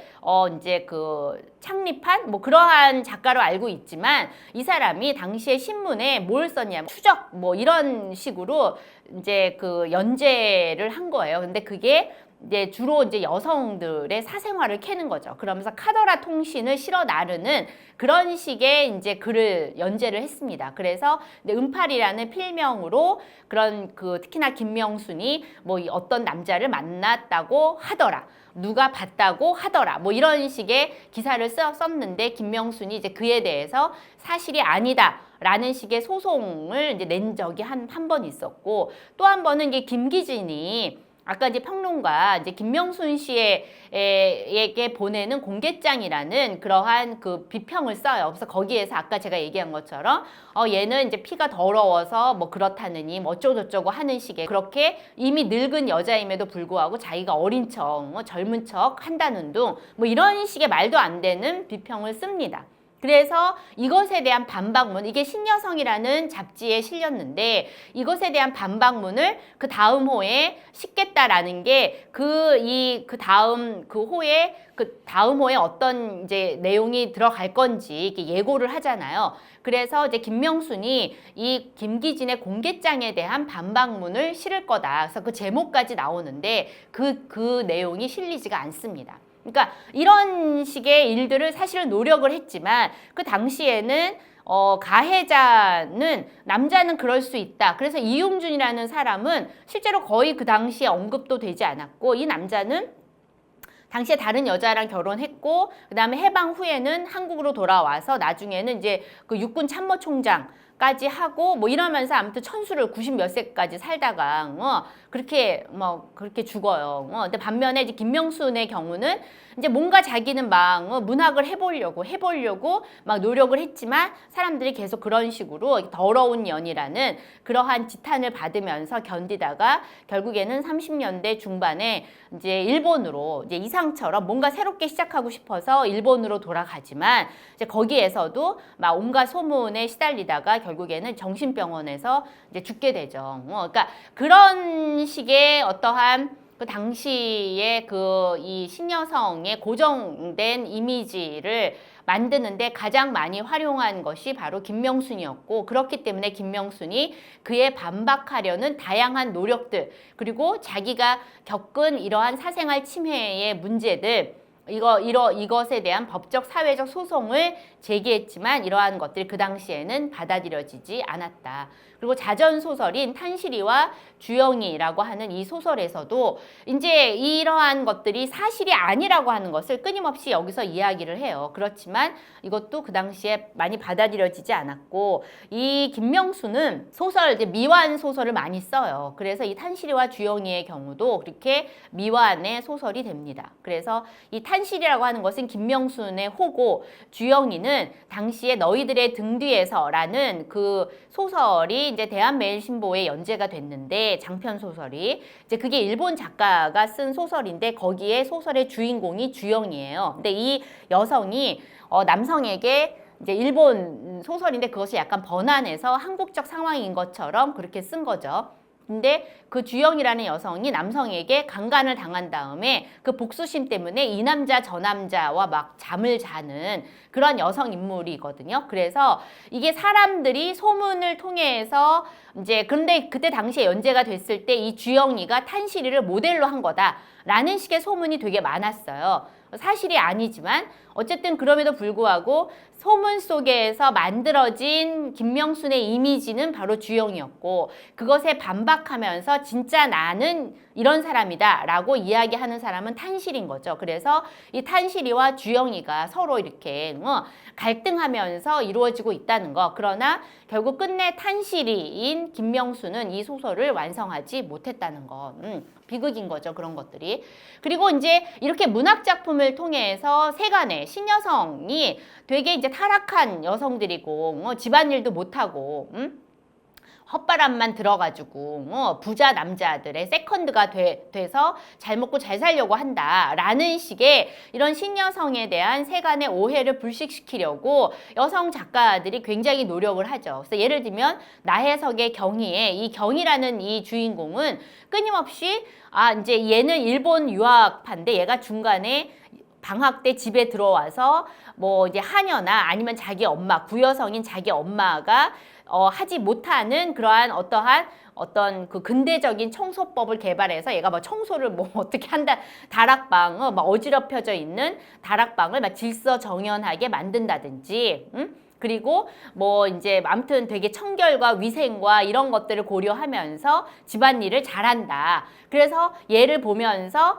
이제 그 창립한 뭐 그러한 작가로 알고 있지만 이 사람이 당시에 신문에 뭘 썼냐면 추적 뭐 이런 식으로 이제 그 연재를 한 거예요. 근데 그게 이제 주로 이제 여성들의 사생활을 캐는 거죠. 그러면서 카더라 통신을 실어 나르는 그런 식의 이제 글을 연재를 했습니다. 그래서 은팔이라는 필명으로 그런 그 특히나 김명순이 뭐 어떤 남자를 만났다고 하더라. 누가 봤다고 하더라. 뭐 이런 식의 기사를 썼는데 김명순이 이제 그에 대해서 사실이 아니다. 라는 식의 소송을 이제 낸 적이 한 번 있었고 또 한 번은 이게 김기진이 아까 이제 평론가 이제 김명순 씨에게 보내는 공개장이라는 그러한 그 비평을 써요. 그래서 거기에서 아까 제가 얘기한 것처럼 얘는 이제 피가 더러워서 뭐 그렇다느니 뭐 어쩌고저쩌고 하는 식의 그렇게 이미 늙은 여자임에도 불구하고 자기가 어린 척, 뭐 젊은 척 한다는 둥 뭐 이런 식의 말도 안 되는 비평을 씁니다. 그래서 이것에 대한 반박문, 이게 신여성이라는 잡지에 실렸는데 이것에 대한 반박문을 그 다음 호에 싣겠다라는 게 그 다음 호에 어떤 이제 내용이 들어갈 건지 이렇게 예고를 하잖아요. 그래서 이제 김명순이 이 김기진의 공개장에 대한 반박문을 실을 거다. 그래서 그 제목까지 나오는데 그 내용이 실리지가 않습니다. 그러니까 이런 식의 일들을 사실은 노력을 했지만 그 당시에는 가해자는 남자는 그럴 수 있다. 그래서 이용준이라는 사람은 실제로 거의 그 당시에 언급도 되지 않았고 이 남자는 당시에 다른 여자랑 결혼했고 그다음에 해방 후에는 한국으로 돌아와서 나중에는 이제 그 육군 참모총장까지 하고 뭐 이러면서 아무튼 천수를 90 몇 세까지 살다가 그렇게 죽어요. 근데 반면에 이제 김명순의 경우는 이제 뭔가 자기는 막 문학을 해보려고 막 노력을 했지만 사람들이 계속 그런 식으로 더러운 년이라는 그러한 지탄을 받으면서 견디다가 결국에는 30년대 중반에 이제 일본으로 이제 이상처럼 뭔가 새롭게 시작하고 싶어서 일본으로 돌아가지만 이제 거기에서도 막 온갖 소문에 시달리다가 결국에는 정신병원에서 이제 죽게 되죠. 그러니까 그런 식의 어떠한 그 당시에 그 이 신여성의 고정된 이미지를 만드는데 가장 많이 활용한 것이 바로 김명순이었고 그렇기 때문에 김명순이 그에 반박하려는 다양한 노력들 그리고 자기가 겪은 이러한 사생활 침해의 문제들 이것에 대한 법적 사회적 소송을 제기했지만 이러한 것들이 그 당시에는 받아들여지지 않았다. 그리고 자전 소설인 탄실이와 주영이라고 하는 이 소설에서도 이제 이러한 것들이 사실이 아니라고 하는 것을 끊임없이 여기서 이야기를 해요. 그렇지만 이것도 그 당시에 많이 받아들여지지 않았고 이 김명수는 이제 미완 소설을 많이 써요. 그래서 이 탄실이와 주영이의 경우도 그렇게 미완의 소설이 됩니다. 그래서 이 탄실이라고 하는 것은 김명순의 호고 주영이는 당시에 너희들의 등 뒤에서라는 그 소설이 이제 대한매일신보에 연재가 됐는데 장편 소설이 이제 그게 일본 작가가 쓴 소설인데 거기에 소설의 주인공이 주영이에요. 근데 이 여성이 남성에게 이제 일본 소설인데 그것이 약간 번안해서 한국적 상황인 것처럼 그렇게 쓴 거죠. 근데 그 주영이라는 여성이 남성에게 강간을 당한 다음에 그 복수심 때문에 이 남자 저 남자와 막 잠을 자는 그런 여성 인물이거든요. 그래서 이게 사람들이 소문을 통해서 이제 근데 그때 당시에 연재가 됐을 때 이 주영이가 탄실이를 모델로 한 거다라는 식의 소문이 되게 많았어요. 사실이 아니지만 어쨌든 그럼에도 불구하고 소문 속에서 만들어진 김명순의 이미지는 바로 주영이었고 그것에 반박하면서 진짜 나는 이런 사람이다 라고 이야기하는 사람은 탄실인 거죠. 그래서 이 탄실이와 주영이가 서로 이렇게 갈등하면서 이루어지고 있다는 거. 그러나 결국 끝내 탄실이인 김명수는 이 소설을 완성하지 못했다는 거. 비극인 거죠. 그런 것들이. 그리고 이제 이렇게 문학 작품을 통해서 세간의 신여성이 되게 이제 타락한 여성들이고 집안일도 못하고 헛바람만 들어가지고 부자 남자들의 세컨드가 돼서 잘 먹고 잘 살려고 한다라는 식의 이런 신여성에 대한 세간의 오해를 불식시키려고 여성 작가들이 굉장히 노력을 하죠. 그래서 예를 들면 나혜석의 경희에 이 경희라는 이 주인공은 끊임없이 이제 얘는 일본 유학파인데 얘가 중간에 방학 때 집에 들어와서 뭐 이제 하녀나 아니면 자기 엄마 구여성인 자기 엄마가 하지 못하는 그러한 어떤 그 근대적인 청소법을 개발해서 얘가 뭐 청소를 뭐 어떻게 한다 다락방 막 어지럽혀져 있는 다락방을 막 질서정연하게 만든다든지 그리고 뭐 이제 아무튼 되게 청결과 위생과 이런 것들을 고려하면서 집안일을 잘한다. 그래서 얘를 보면서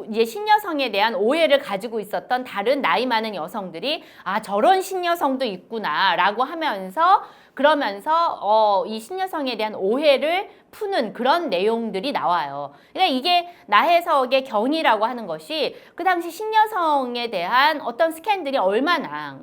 이제 신여성에 대한 오해를 가지고 있었던 다른 나이 많은 여성들이 저런 신여성도 있구나라고 하면서 그러면서 이 신여성에 대한 오해를 푸는 그런 내용들이 나와요. 그러니까 이게 나혜석의 경이라고 하는 것이 그 당시 신여성에 대한 어떤 스캔들이 얼마나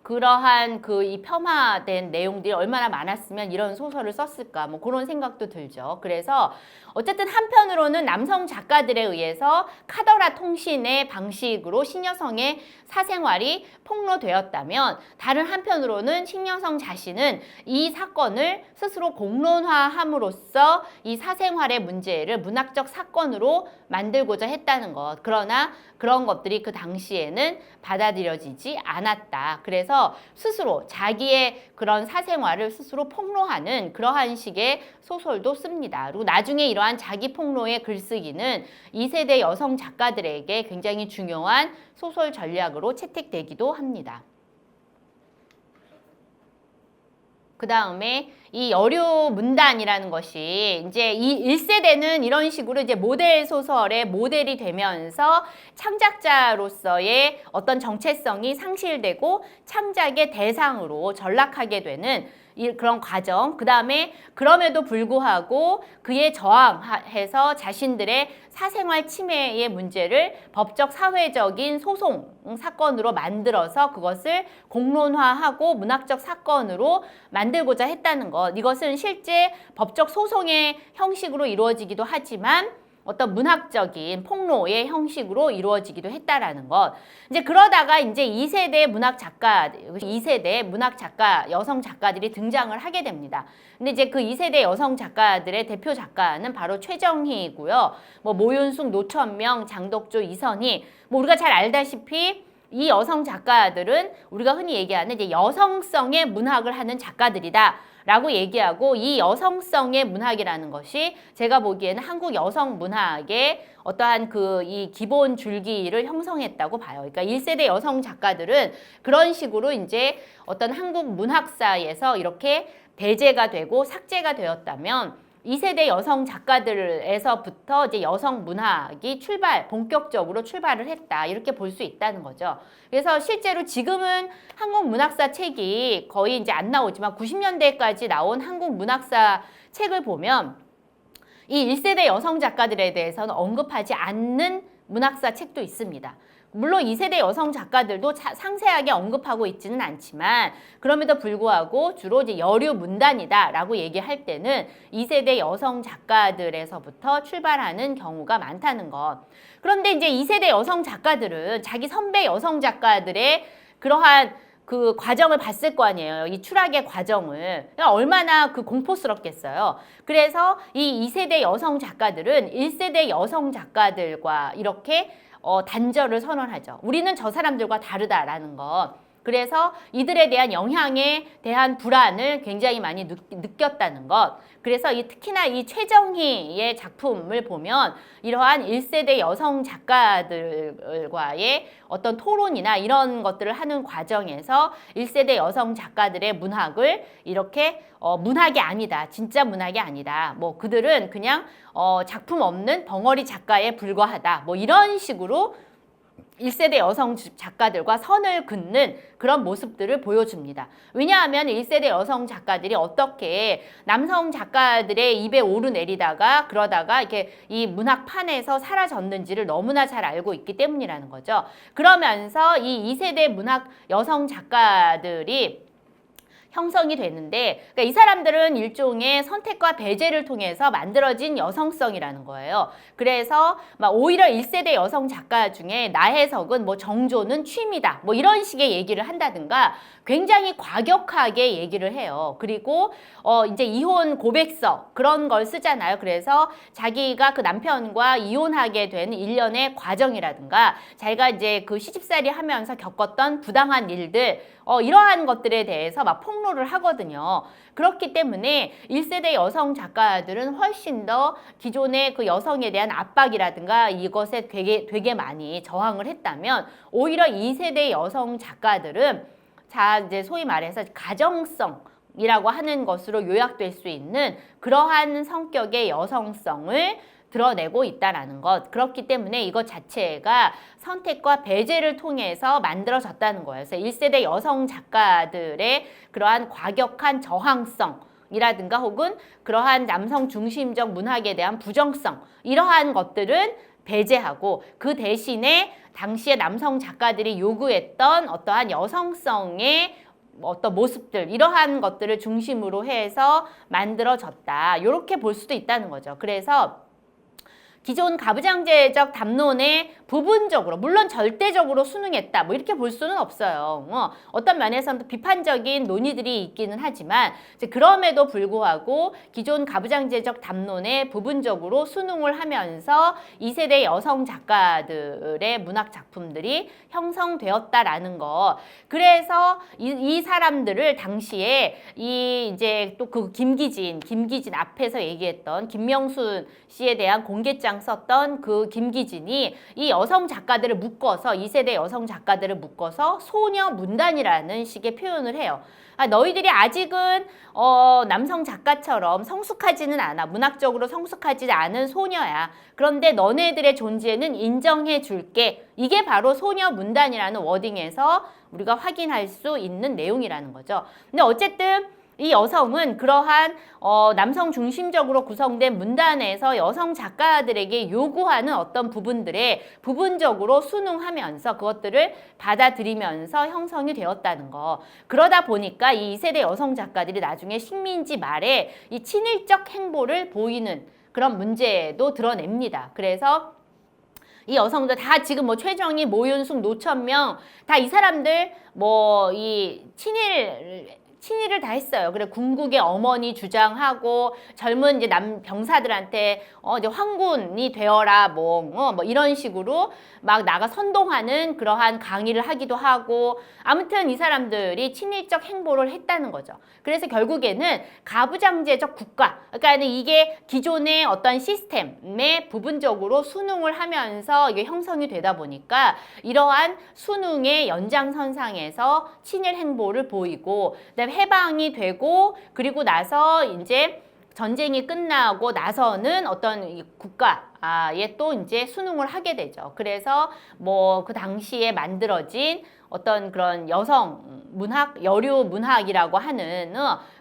그러한 이 폄하된 내용들이 얼마나 많았으면 이런 소설을 썼을까 뭐 그런 생각도 들죠. 그래서 어쨌든 한편으로는 남성 작가들에 의해서 카더라 통신의 방식으로 신여성의 사생활이 폭로되었다면 다른 한편으로는 신여성 자신은 이 사건을 스스로 공론화함으로써 이 사생활의 문제를 문학적 사건으로 만들고자 했다는 것. 그러나 그런 것들이 그 당시에는 받아들여지지 않았다. 그래서 스스로 자기의 그런 사생활을 스스로 폭로하는 그러한 식의 소설도 씁니다. 그리고 나중에 이러한 자기 폭로의 글쓰기는 2세대 여성 작가들에게 굉장히 중요한 소설 전략으로 채택되기도 합니다. 그다음에 이 여류 문단이라는 것이 이제 이 1세대는 이런 식으로 이제 모델 소설의 모델이 되면서 창작자로서의 어떤 정체성이 상실되고 창작의 대상으로 전락하게 되는 그런 과정, 그 다음에 그럼에도 불구하고 그에 저항해서 자신들의 사생활 침해의 문제를 법적 사회적인 소송 사건으로 만들어서 그것을 공론화하고 문학적 사건으로 만들고자 했다는 것. 이것은 실제 법적 소송의 형식으로 이루어지기도 하지만 어떤 문학적인 폭로의 형식으로 이루어지기도 했다라는 것. 이제 그러다가 이제 2세대 문학 작가, 2세대 문학 작가, 여성 작가들이 등장을 하게 됩니다. 근데 이제 그 2세대 여성 작가들의 대표 작가는 바로 최정희이고요. 뭐 모윤숙, 노천명, 장덕조, 이선희. 뭐 우리가 잘 알다시피 이 여성 작가들은 우리가 흔히 얘기하는 이제 여성성의 문학을 하는 작가들이다. 라고 얘기하고 이 여성성의 문학이라는 것이 제가 보기에는 한국 여성 문학의 어떠한 그 이 기본 줄기를 형성했다고 봐요. 그러니까 1세대 여성 작가들은 그런 식으로 이제 어떤 한국 문학사에서 이렇게 배제가 되고 삭제가 되었다면 2세대 여성 작가들에서부터 이제 여성 문학이 본격적으로 출발을 했다. 이렇게 볼 수 있다는 거죠. 그래서 실제로 지금은 한국 문학사 책이 거의 이제 안 나오지만 90년대까지 나온 한국 문학사 책을 보면 이 1세대 여성 작가들에 대해서는 언급하지 않는 문학사 책도 있습니다. 물론 2세대 여성 작가들도 상세하게 언급하고 있지는 않지만 그럼에도 불구하고 주로 이제 여류 문단이다라고 얘기할 때는 2세대 여성 작가들에서부터 출발하는 경우가 많다는 것. 그런데 이제 2세대 여성 작가들은 자기 선배 여성 작가들의 그러한 그 과정을 봤을 거 아니에요. 이 추락의 과정을. 얼마나 그 공포스럽겠어요. 그래서 이 2세대 여성 작가들은 1세대 여성 작가들과 이렇게 단절을 선언하죠. 우리는 저 사람들과 다르다라는 것. 그래서 이들에 대한 영향에 대한 불안을 굉장히 많이 느꼈다는 것. 그래서 특히나 이 최정희의 작품을 보면 이러한 1세대 여성 작가들과의 어떤 토론이나 이런 것들을 하는 과정에서 1세대 여성 작가들의 문학을 이렇게 문학이 아니다. 진짜 문학이 아니다. 뭐 그들은 그냥 작품 없는 벙어리 작가에 불과하다. 뭐 이런 식으로 1세대 여성 작가들과 선을 긋는 그런 모습들을 보여줍니다. 왜냐하면 1세대 여성 작가들이 어떻게 남성 작가들의 입에 오르내리다가 그러다가 이렇게 이 문학판에서 사라졌는지를 너무나 잘 알고 있기 때문이라는 거죠. 그러면서 이 2세대 문학 여성 작가들이 형성이 되는데 그러니까 이 사람들은 일종의 선택과 배제를 통해서 만들어진 여성성이라는 거예요. 그래서 막 오히려 1세대 여성 작가 중에 나혜석은 뭐 정조는 취미다 뭐 이런 식의 얘기를 한다든가 굉장히 과격하게 얘기를 해요. 그리고 이제 이혼 고백서 그런 걸 쓰잖아요. 그래서 자기가 그 남편과 이혼하게 된 일련의 과정이라든가 자기가 이제 그 시집살이 하면서 겪었던 부당한 일들 이러한 것들에 대해서 막 폭로를 하거든요. 그렇기 때문에 1세대 여성 작가들은 훨씬 더 기존의 그 여성에 대한 압박이라든가 이것에 되게 많이 저항을 했다면 오히려 2세대 여성 작가들은 이제 소위 말해서 가정성이라고 하는 것으로 요약될 수 있는 그러한 성격의 여성성을 드러내고 있다는 것. 그렇기 때문에 이것 자체가 선택과 배제를 통해서 만들어졌다는 거예요. 그래서 1세대 여성 작가들의 그러한 과격한 저항성이라든가 혹은 그러한 남성 중심적 문학에 대한 부정성 이러한 것들은 배제하고 그 대신에 당시에 남성 작가들이 요구했던 어떠한 여성성의 어떤 모습들 이러한 것들을 중심으로 해서 만들어졌다. 이렇게 볼 수도 있다는 거죠. 그래서 기존 가부장제적 담론에 부분적으로 물론 절대적으로 순응했다 뭐 이렇게 볼 수는 없어요. 어떤 면에서는 비판적인 논의들이 있기는 하지만 그럼에도 불구하고 기존 가부장제적 담론에 부분적으로 순응을 하면서 2세대 여성 작가들의 문학 작품들이 형성되었다라는 거. 그래서 이 사람들을 당시에 이제 또 그 김기진 앞에서 얘기했던 김명순 씨에 대한 공개장 문장 썼던 그 김기진이 이 여성 작가들을 묶어서 2세대 여성 작가들을 묶어서 소녀 문단이라는 식의 표현을 해요. 너희들이 아직은 남성 작가처럼 성숙하지는 않아. 문학적으로 성숙하지 않은 소녀야. 그런데 너네들의 존재는 인정해 줄게. 이게 바로 소녀 문단이라는 워딩에서 우리가 확인할 수 있는 내용이라는 거죠. 근데 어쨌든 이 여성은 그러한 남성 중심적으로 구성된 문단에서 여성 작가들에게 요구하는 어떤 부분들에 부분적으로 순응하면서 그것들을 받아들이면서 형성이 되었다는 거. 그러다 보니까 이 2세대 여성 작가들이 나중에 식민지 말에 이 친일적 행보를 보이는 그런 문제도 드러냅니다. 그래서 이 여성들 다 지금 뭐 최정희, 모윤숙, 노천명 다 이 사람들 뭐 이 친일을 다 했어요. 그래 궁극의 어머니 주장하고 젊은 이제 남 병사들한테 이제 황군이 되어라 뭐 이런 식으로 막 나가 선동하는 그러한 강의를 하기도 하고 아무튼 이 사람들이 친일적 행보를 했다는 거죠. 그래서 결국에는 가부장제적 국가, 그러니까 이게 기존의 어떤 시스템에 부분적으로 순응을 하면서 이게 형성이 되다 보니까 이러한 순응의 연장선상에서 친일 행보를 보이고 그다음에 해방이 되고 그리고 나서 이제 전쟁이 끝나고 나서는 어떤 국가에 또 이제 순응을 하게 되죠. 그래서 뭐 그 당시에 만들어진 어떤 그런 여성 문학, 여류 문학이라고 하는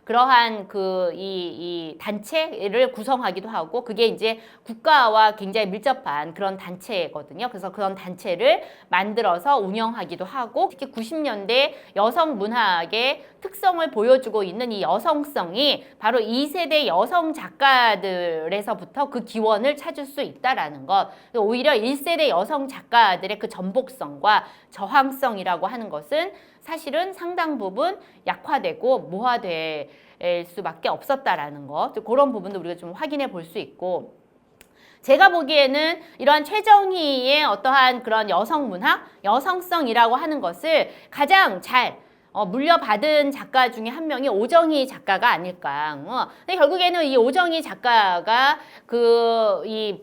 그러한 이 단체를 구성하기도 하고 그게 이제 국가와 굉장히 밀접한 그런 단체거든요. 그래서 그런 단체를 만들어서 운영하기도 하고 특히 90년대 여성 문학의 특성을 보여주고 있는 이 여성성이 바로 2세대 여성 작가들에서부터 그 기원을 찾을 수 있다라는 것. 오히려 1세대 여성 작가들의 그 전복성과 저항성이라고 하는 것은 사실은 상당 부분 약화되고 모화될 수밖에 없었다라는 것. 그런 부분도 우리가 좀 확인해 볼 수 있고 제가 보기에는 이러한 최정희의 어떠한 그런 여성 문학, 여성성이라고 하는 것을 가장 잘 물려받은 작가 중에 한 명이 오정희 작가가 아닐까. 근데 결국에는 이 오정희 작가가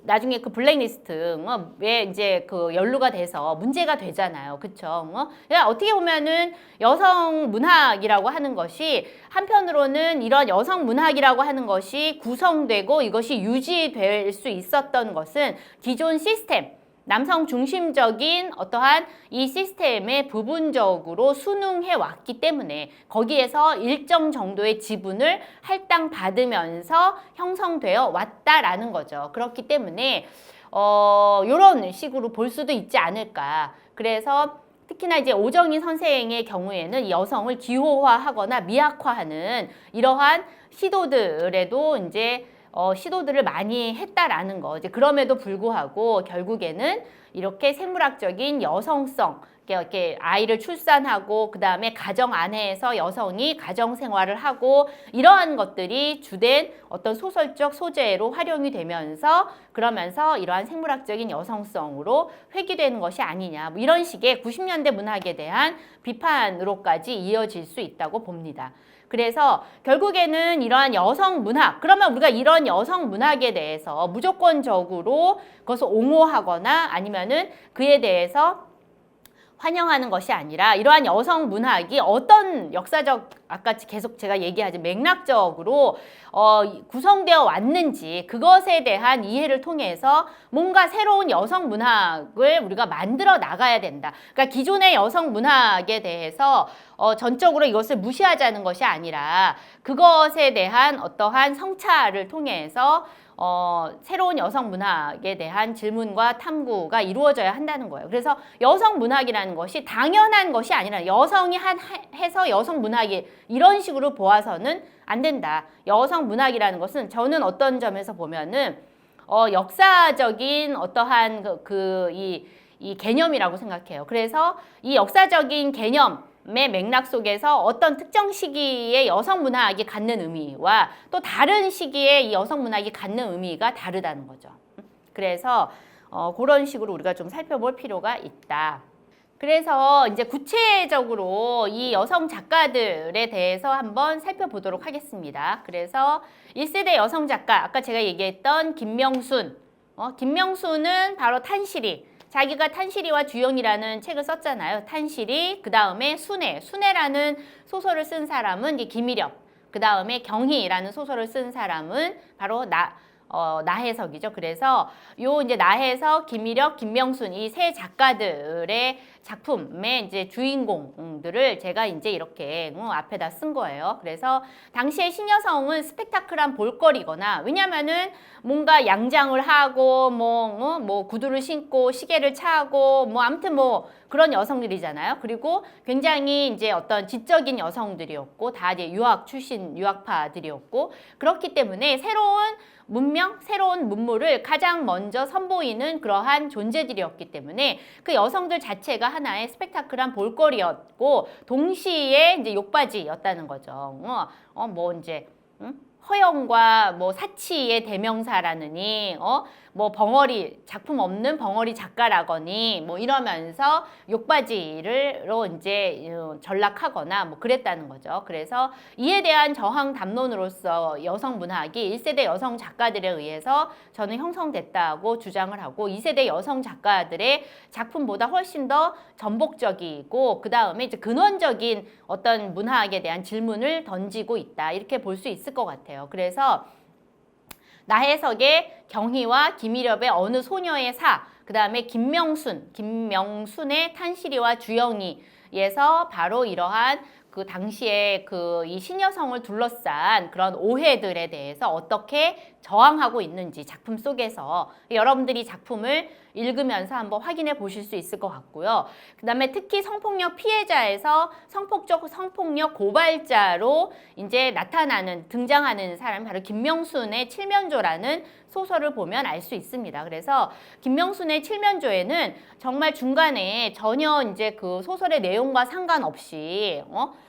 나중에 그 블랙리스트에 이제 그 연루가 돼서 문제가 되잖아요. 그쵸? 그러니까 어떻게 보면은 여성 문학이라고 하는 것이 한편으로는 이런 여성 문학이라고 하는 것이 구성되고 이것이 유지될 수 있었던 것은 기존 시스템, 남성 중심적인 어떠한 이 시스템에 부분적으로 순응해 왔기 때문에 거기에서 일정 정도의 지분을 할당받으면서 형성되어 왔다라는 거죠. 그렇기 때문에 이런 식으로 볼 수도 있지 않을까. 그래서 특히나 이제 오정희 선생의 경우에는 여성을 기호화하거나 미학화하는 이러한 시도들에도 이제 시도들을 많이 했다라는 거. 이제 그럼에도 불구하고 결국에는 이렇게 생물학적인 여성성, 이렇게 아이를 출산하고 그 다음에 가정 안에서 여성이 가정 생활을 하고 이러한 것들이 주된 어떤 소설적 소재로 활용이 되면서 그러면서 이러한 생물학적인 여성성으로 회귀되는 것이 아니냐. 뭐 이런 식의 90년대 문학에 대한 비판으로까지 이어질 수 있다고 봅니다. 그래서 결국에는 이러한 여성 문학, 그러면 우리가 이런 여성 문학에 대해서 무조건적으로 그것을 옹호하거나 아니면은 그에 대해서 환영하는 것이 아니라 이러한 여성 문학이 어떤 역사적 아까 계속 제가 얘기하지 맥락적으로 구성되어 왔는지 그것에 대한 이해를 통해서 뭔가 새로운 여성 문학을 우리가 만들어 나가야 된다. 그러니까 기존의 여성 문학에 대해서 전적으로 이것을 무시하자는 것이 아니라 그것에 대한 어떠한 성찰을 통해서 새로운 여성 문학에 대한 질문과 탐구가 이루어져야 한다는 거예요. 그래서 여성 문학이라는 것이 당연한 것이 아니라 여성이 해서 여성 문학이 이런 식으로 보아서는 안 된다. 여성 문학이라는 것은 저는 어떤 점에서 보면은 역사적인 어떠한 이 개념이라고 생각해요. 그래서 이 역사적인 개념 의 맥락 속에서 어떤 특정 시기의 여성 문학이 갖는 의미와 또 다른 시기의 이 여성 문학이 갖는 의미가 다르다는 거죠. 그래서 그런 식으로 우리가 좀 살펴볼 필요가 있다. 그래서 이제 구체적으로 이 여성 작가들에 대해서 한번 살펴보도록 하겠습니다. 그래서 1세대 여성 작가, 아까 제가 얘기했던 김명순, 김명수는 바로 탄실이. 자기가 탄실이와 주영이라는 책을 썼잖아요. 탄실이, 그 다음에 순애. 순애라는 소설을 쓴 사람은 이제 김일엽. 그 다음에 경희라는 소설을 쓴 사람은 바로 나혜석이죠. 그래서 요 이제 나혜석, 김일엽, 김명순 이 세 작가들의 작품의 이제 주인공들을 제가 이제 이렇게 앞에다 쓴 거예요. 그래서 당시에 신여성은 스펙타클한 볼거리거나, 왜냐면은 뭔가 양장을 하고 뭐 구두를 신고 시계를 차고 뭐 아무튼 뭐 그런 여성들이잖아요. 그리고 굉장히 이제 어떤 지적인 여성들이었고 다 이제 유학 출신 유학파들이었고, 그렇기 때문에 새로운 문명, 새로운 문물을 가장 먼저 선보이는 그러한 존재들이었기 때문에 그 여성들 자체가 하나의 스펙타클한 볼거리였고, 동시에 이제 욕바지였다는 거죠. 뭐 이제 허영과 뭐 사치의 대명사라느니, 뭐 벙어리, 작품 없는 벙어리 작가라거니, 뭐 이러면서 욕바지로 이제 전락하거나 뭐 그랬다는 거죠. 그래서 이에 대한 저항 담론으로서 여성 문학이 1세대 여성 작가들에 의해서 저는 형성됐다고 주장을 하고, 2세대 여성 작가들의 작품보다 훨씬 더 전복적이고, 그 다음에 이제 근원적인 어떤 문학에 대한 질문을 던지고 있다. 이렇게 볼 수 있을 것 같아요. 그래서 나혜석의 경희와 김일엽의 어느 소녀의 사, 그 다음에 김명순의 탄실이와 주영이에서 바로 이러한 그 당시에 그 이 신여성을 둘러싼 그런 오해들에 대해서 어떻게 저항하고 있는지 작품 속에서 여러분들이 작품을 읽으면서 한번 확인해 보실 수 있을 것 같고요. 그 다음에 특히 성폭력 피해자에서 성폭력 고발자로 이제 등장하는 사람, 바로 김명순의 칠면조라는 소설을 보면 알 수 있습니다. 그래서 김명순의 칠면조에는 정말 중간에 전혀 이제 그 소설의 내용과 상관없이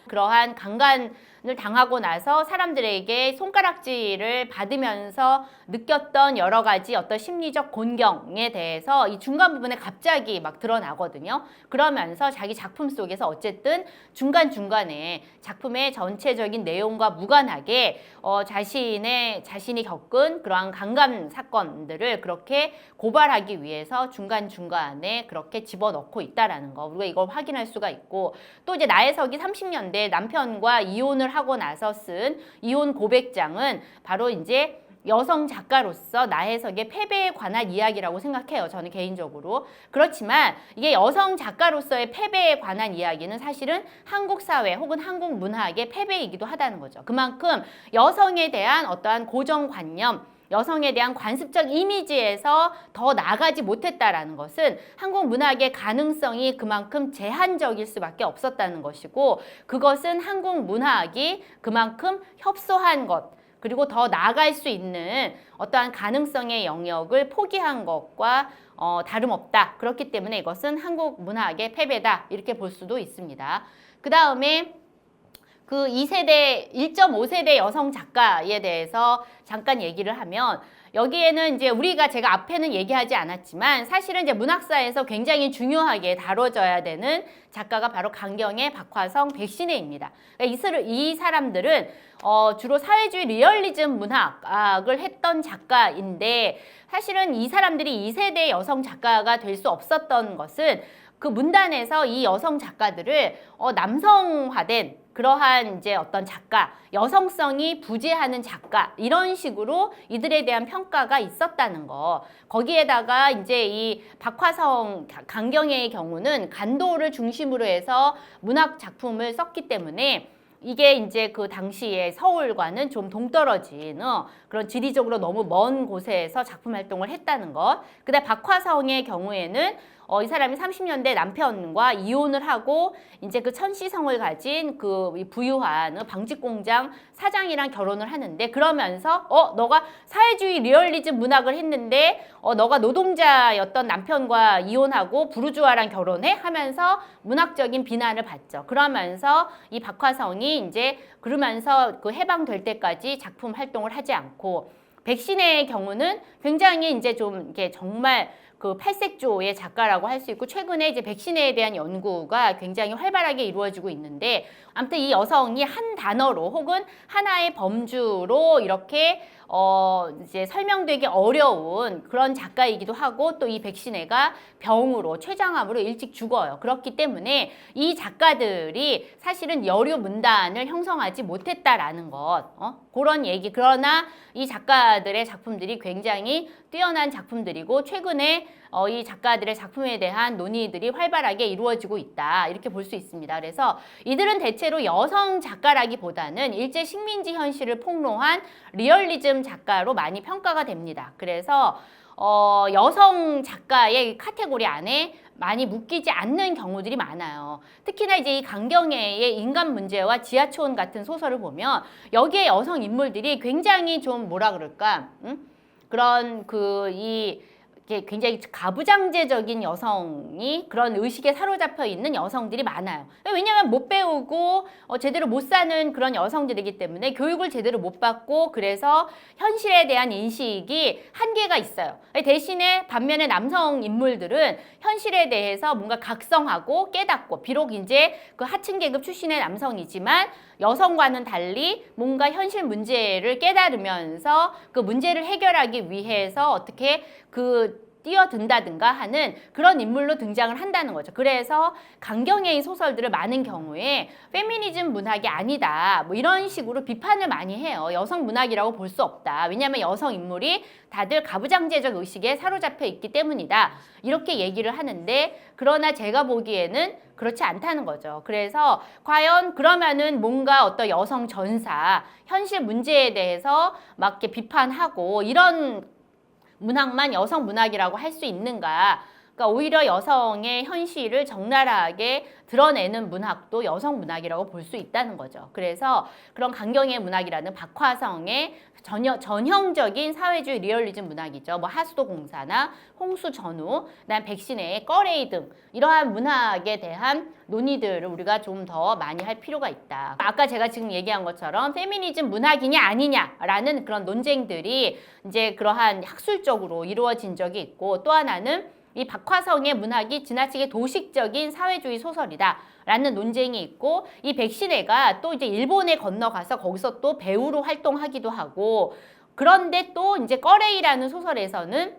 그러한 강간을 당하고 나서 사람들에게 손가락질을 받으면서 느꼈던 여러 가지 어떤 심리적 곤경에 대해서 이 중간 부분에 갑자기 막 드러나거든요. 그러면서 자기 작품 속에서 어쨌든 중간중간에 작품의 전체적인 내용과 무관하게 자신이 겪은 그러한 강간 사건들을 그렇게 고발하기 위해서 중간중간에 그렇게 집어넣고 있다라는 거, 우리가 이걸 확인할 수가 있고, 또 이제 나혜석이 30년대 남편과 이혼을 하고 나서 쓴 이혼 고백장은 바로 이제 여성 작가로서 나혜석의 패배에 관한 이야기라고 생각해요. 저는 개인적으로. 그렇지만 이게 여성 작가로서의 패배에 관한 이야기는 사실은 한국 사회 혹은 한국 문학의 패배이기도 하다는 거죠. 그만큼 여성에 대한 어떠한 고정관념, 여성에 대한 관습적 이미지에서 더 나가지 못했다라는 것은 한국 문학의 가능성이 그만큼 제한적일 수밖에 없었다는 것이고, 그것은 한국 문학이 그만큼 협소한 것, 그리고 더 나아갈 수 있는 어떠한 가능성의 영역을 포기한 것과 다름없다. 그렇기 때문에 이것은 한국 문학의 패배다. 이렇게 볼 수도 있습니다. 그 다음에 그 2세대, 1.5세대 여성 작가에 대해서 잠깐 얘기를 하면, 여기에는 이제 제가 앞에는 얘기하지 않았지만 사실은 이제 문학사에서 굉장히 중요하게 다뤄져야 되는 작가가 바로 강경의, 박화성, 백신혜입니다. 그러니까 이 사람들은 주로 사회주의 리얼리즘 문학을 했던 작가인데, 사실은 이 사람들이 2세대 여성 작가가 될 수 없었던 것은 그 문단에서 이 여성 작가들을 남성화된 그러한 이제 어떤 작가, 여성성이 부재하는 작가, 이런 식으로 이들에 대한 평가가 있었다는 거. 거기에다가 이제 이 박화성, 강경애의 경우는 간도를 중심으로 해서 문학 작품을 썼기 때문에 이게 이제 그 당시에 서울과는 좀 동떨어진 그런 지리적으로 너무 먼 곳에서 작품 활동을 했다는 것. 그다음 박화성의 경우에는 이 사람이 30년대 남편과 이혼을 하고 이제 그 천시성을 가진 그 부유한 방직공장 사장이랑 결혼을 하는데, 그러면서 너가 사회주의 리얼리즘 문학을 했는데 너가 노동자였던 남편과 이혼하고 부르주아랑 결혼해? 하면서 문학적인 비난을 받죠. 그러면서 이 박화성이 이제 그러면서 그 해방될 때까지 작품 활동을 하지 않고, 백신의 경우는 굉장히 이제 좀 이게 정말 그 팔색조의 작가라고 할 수 있고 최근에 이제 백신에 대한 연구가 굉장히 활발하게 이루어지고 있는데 아무튼 이 여성이 한 단어로 혹은 하나의 범주로 이렇게 이제 설명되기 어려운 그런 작가이기도 하고 또 이 백신애가 병으로 췌장암으로 일찍 죽어요. 그렇기 때문에 이 작가들이 사실은 여류 문단을 형성하지 못했다라는 것 그런 얘기. 그러나 이 작가들의 작품들이 굉장히 뛰어난 작품들이고 최근에 이 작가들의 작품에 대한 논의들이 활발하게 이루어지고 있다. 이렇게 볼 수 있습니다. 그래서 이들은 대체로 여성 작가라기보다는 일제 식민지 현실을 폭로한 리얼리즘 작가로 많이 평가가 됩니다. 그래서 여성 작가의 카테고리 안에 많이 묶이지 않는 경우들이 많아요. 특히나 이제 이 강경애의 인간 문제와 지하촌 같은 소설을 보면 여기에 여성 인물들이 굉장히 좀 뭐라 그럴까? 그런 이게 굉장히 가부장제적인 여성이 그런 의식에 사로잡혀 있는 여성들이 많아요. 왜냐하면 못 배우고 제대로 못 사는 그런 여성들이기 때문에 교육을 제대로 못 받고 그래서 현실에 대한 인식이 한계가 있어요. 대신에 반면에 남성 인물들은 현실에 대해서 뭔가 각성하고 깨닫고 비록 이제 그 하층 계급 출신의 남성이지만 여성과는 달리 뭔가 현실 문제를 깨달으면서 그 문제를 해결하기 위해서 어떻게 뛰어든다든가 하는 그런 인물로 등장을 한다는 거죠. 그래서 강경애의 소설들을 많은 경우에 페미니즘 문학이 아니다. 뭐 이런 식으로 비판을 많이 해요. 여성 문학이라고 볼 수 없다. 왜냐하면 여성 인물이 다들 가부장제적 의식에 사로잡혀 있기 때문이다. 이렇게 얘기를 하는데 그러나 제가 보기에는 그렇지 않다는 거죠. 그래서 과연 그러면은 뭔가 어떤 여성 전사, 현실 문제에 대해서 막 이렇게 비판하고 이런 문학만 여성 문학이라고 할 수 있는가? 그러니까 오히려 여성의 현실을 적나라하게 드러내는 문학도 여성 문학이라고 볼 수 있다는 거죠. 그래서 그런 강경애 문학이라는 박화성의 전형적인 사회주의 리얼리즘 문학이죠. 뭐 하수도 공사나 홍수 전후, 그다음 백신의 꺼레이 등 이러한 문학에 대한 논의들을 우리가 좀 더 많이 할 필요가 있다. 아까 제가 지금 얘기한 것처럼 페미니즘 문학이냐 아니냐라는 그런 논쟁들이 이제 그러한 학술적으로 이루어진 적이 있고 또 하나는 이 박화성의 문학이 지나치게 도식적인 사회주의 소설이다 라는 논쟁이 있고 이 백신애가 또 이제 일본에 건너가서 거기서 또 배우로 활동하기도 하고 그런데 또 이제 꺼레이라는 소설에서는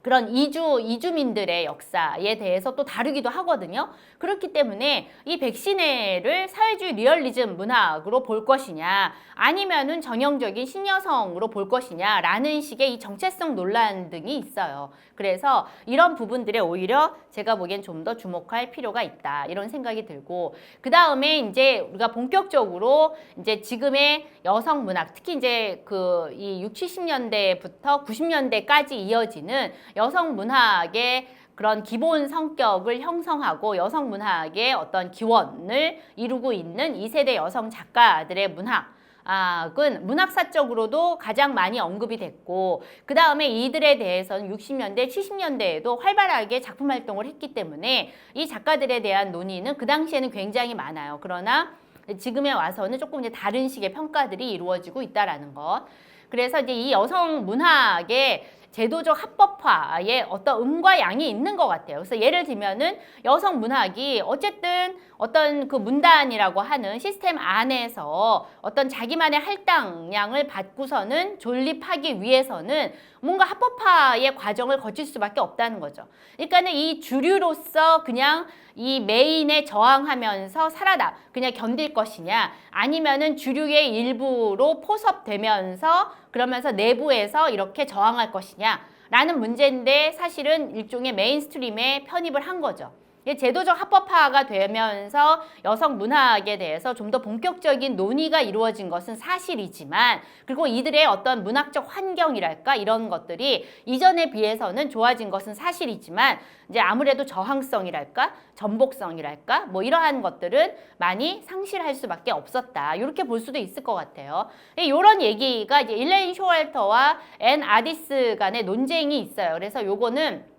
그런 이주민들의 역사에 대해서 또 다루기도 하거든요. 그렇기 때문에 이 백신애를 사회주의 리얼리즘 문학으로 볼 것이냐 아니면은 전형적인 신여성으로 볼 것이냐라는 식의 이 정체성 논란 등이 있어요. 그래서 이런 부분들에 오히려 제가 보기엔 좀 더 주목할 필요가 있다. 이런 생각이 들고 그 다음에 이제 우리가 본격적으로 이제 지금의 여성 문학 특히 이제 이 60, 70년대부터 90년대까지 이어지는 여성 문학의 그런 기본 성격을 형성하고 여성 문학의 어떤 기원을 이루고 있는 2세대 여성 작가들의 문학은 문학사적으로도 가장 많이 언급이 됐고 그 다음에 이들에 대해서는 60년대, 70년대에도 활발하게 작품 활동을 했기 때문에 이 작가들에 대한 논의는 그 당시에는 굉장히 많아요. 그러나 지금에 와서는 조금 이제 다른 식의 평가들이 이루어지고 있다라는 것. 그래서 이제 이 여성 문학의 제도적 합법화에 어떤 음과 양이 있는 것 같아요. 그래서 예를 들면은 여성 문학이 어쨌든 어떤 그 문단이라고 하는 시스템 안에서 어떤 자기만의 할당량을 받고서는 존립하기 위해서는 뭔가 합법화의 과정을 거칠 수밖에 없다는 거죠. 그러니까는 이 주류로서 그냥 이 메인에 저항하면서 그냥 견딜 것이냐 아니면은 주류의 일부로 포섭되면서 그러면서 내부에서 이렇게 저항할 것이냐 라는 문제인데 사실은 일종의 메인스트림에 편입을 한 거죠. 제도적 합법화가 되면서 여성 문학에 대해서 좀 더 본격적인 논의가 이루어진 것은 사실이지만 그리고 이들의 어떤 문학적 환경이랄까 이런 것들이 이전에 비해서는 좋아진 것은 사실이지만 이제 아무래도 저항성이랄까 전복성이랄까 뭐 이러한 것들은 많이 상실할 수밖에 없었다. 이렇게 볼 수도 있을 것 같아요. 이런 얘기가 이제 일레인 쇼월터와 앤 아디스 간의 논쟁이 있어요. 그래서 요거는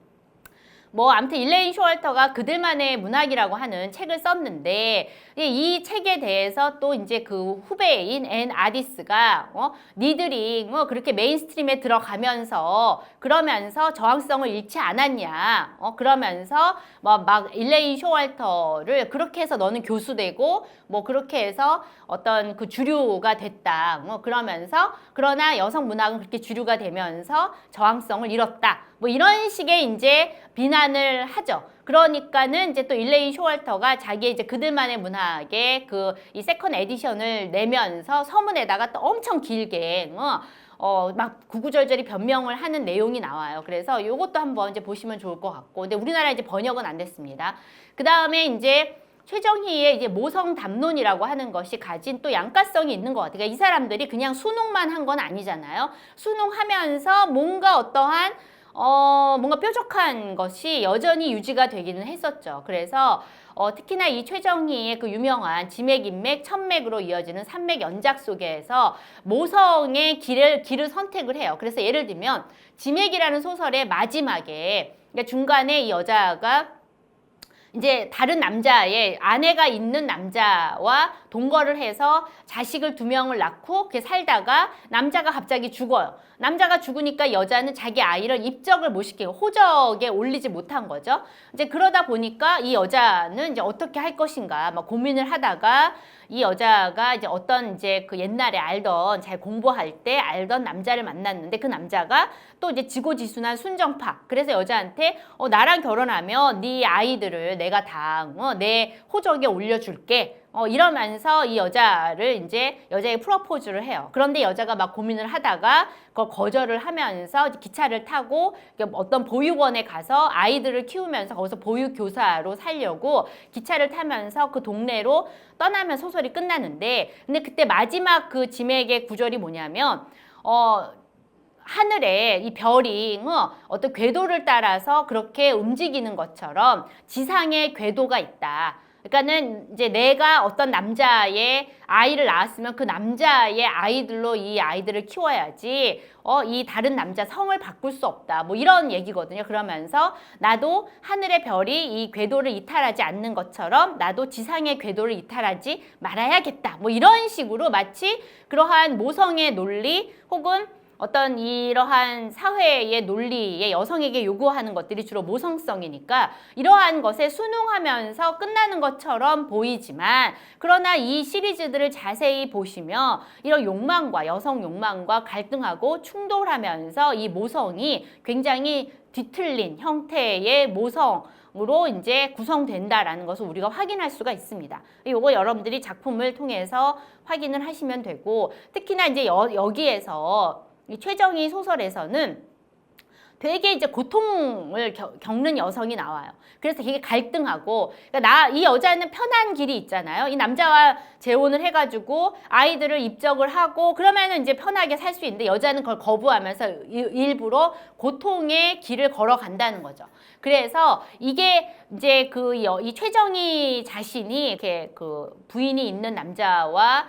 뭐 아무튼 일레인 쇼월터가 그들만의 문학이라고 하는 책을 썼는데 이 책에 대해서 또 이제 그 후배인 앤 아디스가 니들이 그렇게 메인스트림에 들어가면서 그러면서 저항성을 잃지 않았냐 그러면서 막 일레인 쇼월터를 그렇게 해서 너는 교수되고 뭐 그렇게 해서 어떤 그 주류가 됐다 그러면서 그러나 여성 문학은 그렇게 주류가 되면서 저항성을 잃었다 뭐 이런 식의 이제 비난을 하죠. 그러니까는 이제 또 일레인 쇼월터가 자기의 이제 그들만의 문학의 그 이 세컨 에디션을 내면서 서문에다가 또 엄청 길게 막 구구절절히 변명을 하는 내용이 나와요. 그래서 요것도 한번 이제 보시면 좋을 것 같고, 근데 우리나라에 이제 번역은 안 됐습니다. 그 다음에 이제 최정희의 이제 모성 담론이라고 하는 것이 가진 또 양가성이 있는 것 같아요. 그러니까 이 사람들이 그냥 수능만 한 건 아니잖아요. 수능하면서 뭔가 어떠한 뭔가 뾰족한 것이 여전히 유지가 되기는 했었죠. 그래서 특히나 이 최정희의 그 유명한 지맥인맥, 천맥으로 이어지는 산맥 연작 속에서 모성의 길을 선택을 해요. 그래서 예를 들면 지맥이라는 소설의 마지막에 그러니까 중간에 이 여자가 이제 다른 남자의 아내가 있는 남자와 동거를 해서 자식을 2명을 낳고 그렇게 살다가 남자가 갑자기 죽어요. 남자가 죽으니까 여자는 자기 아이를 입적을 못 시키고 호적에 올리지 못한 거죠. 이제 그러다 보니까 이 여자는 이제 어떻게 할 것인가 막 고민을 하다가 이 여자가 이제 어떤 이제 그 옛날에 알던 잘 공부할 때 알던 남자를 만났는데 그 남자가 또 이제 지고지순한 순정파. 그래서 여자한테 나랑 결혼하면 네 아이들을 내가 다 내 호적에 올려줄게. 이러면서 이 여자를 이제 여자에게 프로포즈를 해요. 그런데 여자가 막 고민을 하다가 그걸 거절을 하면서 기차를 타고 어떤 보육원에 가서 아이들을 키우면서 거기서 보육교사로 살려고 기차를 타면서 그 동네로 떠나면 소설이 끝나는데, 근데 그때 마지막 그 지맥의 구절이 뭐냐면 하늘에 이 별이 어떤 궤도를 따라서 그렇게 움직이는 것처럼 지상에 궤도가 있다. 그러니까는 이제 내가 어떤 남자의 아이를 낳았으면 그 남자의 아이들로 이 아이들을 키워야지 이 다른 남자 성을 바꿀 수 없다. 뭐 이런 얘기거든요. 그러면서 나도 하늘의 별이 이 궤도를 이탈하지 않는 것처럼 나도 지상의 궤도를 이탈하지 말아야겠다. 뭐 이런 식으로 마치 그러한 모성의 논리 혹은 어떤 이러한 사회의 논리에 여성에게 요구하는 것들이 주로 모성성이니까 이러한 것에 순응하면서 끝나는 것처럼 보이지만, 그러나 이 시리즈들을 자세히 보시면 이런 욕망과 여성 욕망과 갈등하고 충돌하면서 이 모성이 굉장히 뒤틀린 형태의 모성으로 이제 구성된다라는 것을 우리가 확인할 수가 있습니다. 이거 여러분들이 작품을 통해서 확인을 하시면 되고, 특히나 이제 여기에서 이 최정희 소설에서는 되게 이제 고통을 겪는 여성이 나와요. 그래서 되게 갈등하고, 그러니까 이 여자는 편한 길이 있잖아요. 이 남자와 재혼을 해가지고 아이들을 입적을 하고 그러면은 이제 편하게 살 수 있는데 여자는 그걸 거부하면서 일부러 고통의 길을 걸어간다는 거죠. 그래서 이게 이제 이 최정희 자신이 이렇게 그 부인이 있는 남자와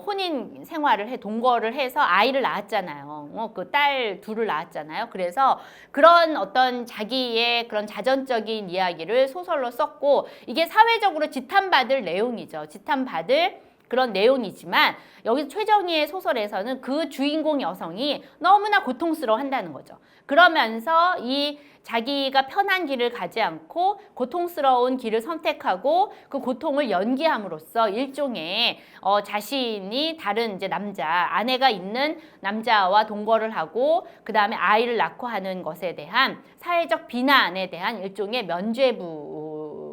혼인 생활을 동거를 해서 아이를 낳았잖아요. 그 딸 둘을 낳았잖아요. 그래서 그런 어떤 자기의 그런 자전적인 이야기를 소설로 썼고, 이게 사회적으로 지탄받을 내용이죠. 지탄받을 그런 내용이지만 여기 최정희의 소설에서는 그 주인공 여성이 너무나 고통스러워 한다는 거죠. 그러면서 이 자기가 편한 길을 가지 않고 고통스러운 길을 선택하고 그 고통을 연기함으로써 일종의 자신이 다른 이제 아내가 있는 남자와 동거를 하고 그 다음에 아이를 낳고 하는 것에 대한 사회적 비난에 대한 일종의 면죄부로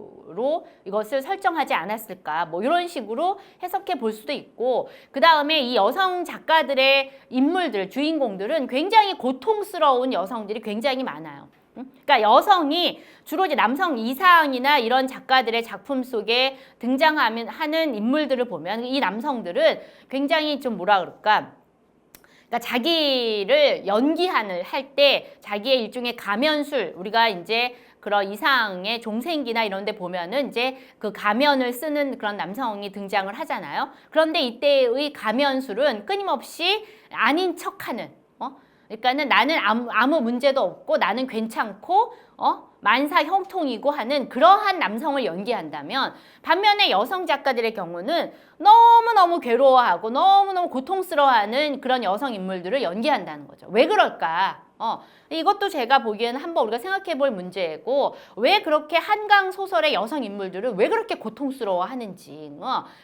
이것을 설정하지 않았을까, 뭐 이런 식으로 해석해 볼 수도 있고, 그 다음에 이 여성 작가들의 인물들, 주인공들은 굉장히 고통스러운 여성들이 굉장히 많아요. 그러니까 여성이 주로 이제 남성 이상이나 이런 작가들의 작품 속에 등장하는 인물들을 보면 이 남성들은 굉장히 좀 뭐라 그럴까, 그러니까 자기를 할 때 자기의 일종의 가면술, 우리가 이제 그런 이상의 종생기나 이런 데 보면은 이제 그 가면을 쓰는 그런 남성이 등장을 하잖아요. 그런데 이때의 가면술은 끊임없이 아닌 척하는, 그러니까는 나는 아무 문제도 없고 나는 괜찮고 만사 형통이고 하는 그러한 남성을 연기한다면 반면에 여성 작가들의 경우는 너무너무 괴로워하고 너무너무 고통스러워하는 그런 여성 인물들을 연기한다는 거죠. 왜 그럴까? 이것도 제가 보기에는 한번 우리가 생각해 볼 문제고 왜 그렇게 한강 소설의 여성 인물들을 왜 그렇게 고통스러워 하는지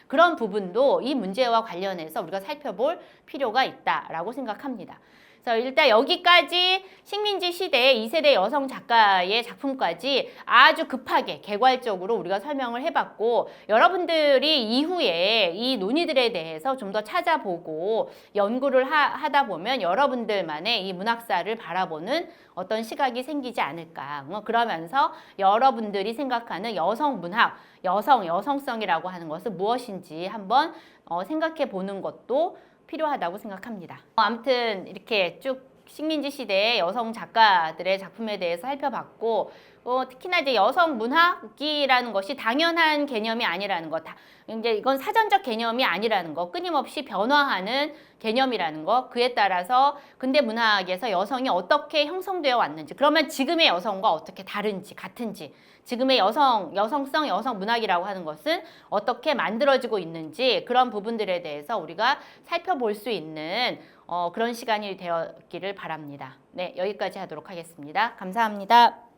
그런 부분도 이 문제와 관련해서 우리가 살펴볼 필요가 있다라고 생각합니다. 그래서 일단 여기까지 식민지 시대의 2세대 여성 작가의 작품까지 아주 급하게 개괄적으로 우리가 설명을 해봤고 여러분들이 이후에 이 논의들에 대해서 좀 더 찾아보고 연구를 하다 보면 여러분들만의 이 문학사를 바라보는 어떤 시각이 생기지 않을까. 그러면서 여러분들이 생각하는 여성 문학, 여성성이라고 하는 것은 무엇인지 한번 생각해 보는 것도 필요하다고 생각합니다. 아무튼 이렇게 쭉 식민지 시대의 여성 작가들의 작품에 대해서 살펴봤고 특히나 이제 여성 문학이라는 것이 당연한 개념이 아니라는 것, 이제 이건 사전적 개념이 아니라는 것, 끊임없이 변화하는 개념이라는 것, 그에 따라서 근대 문학에서 여성이 어떻게 형성되어 왔는지, 그러면 지금의 여성과 어떻게 다른지, 같은지, 지금의 여성성, 여성 문학이라고 하는 것은 어떻게 만들어지고 있는지 그런 부분들에 대해서 우리가 살펴볼 수 있는 그런 시간이 되었기를 바랍니다. 네, 여기까지 하도록 하겠습니다. 감사합니다.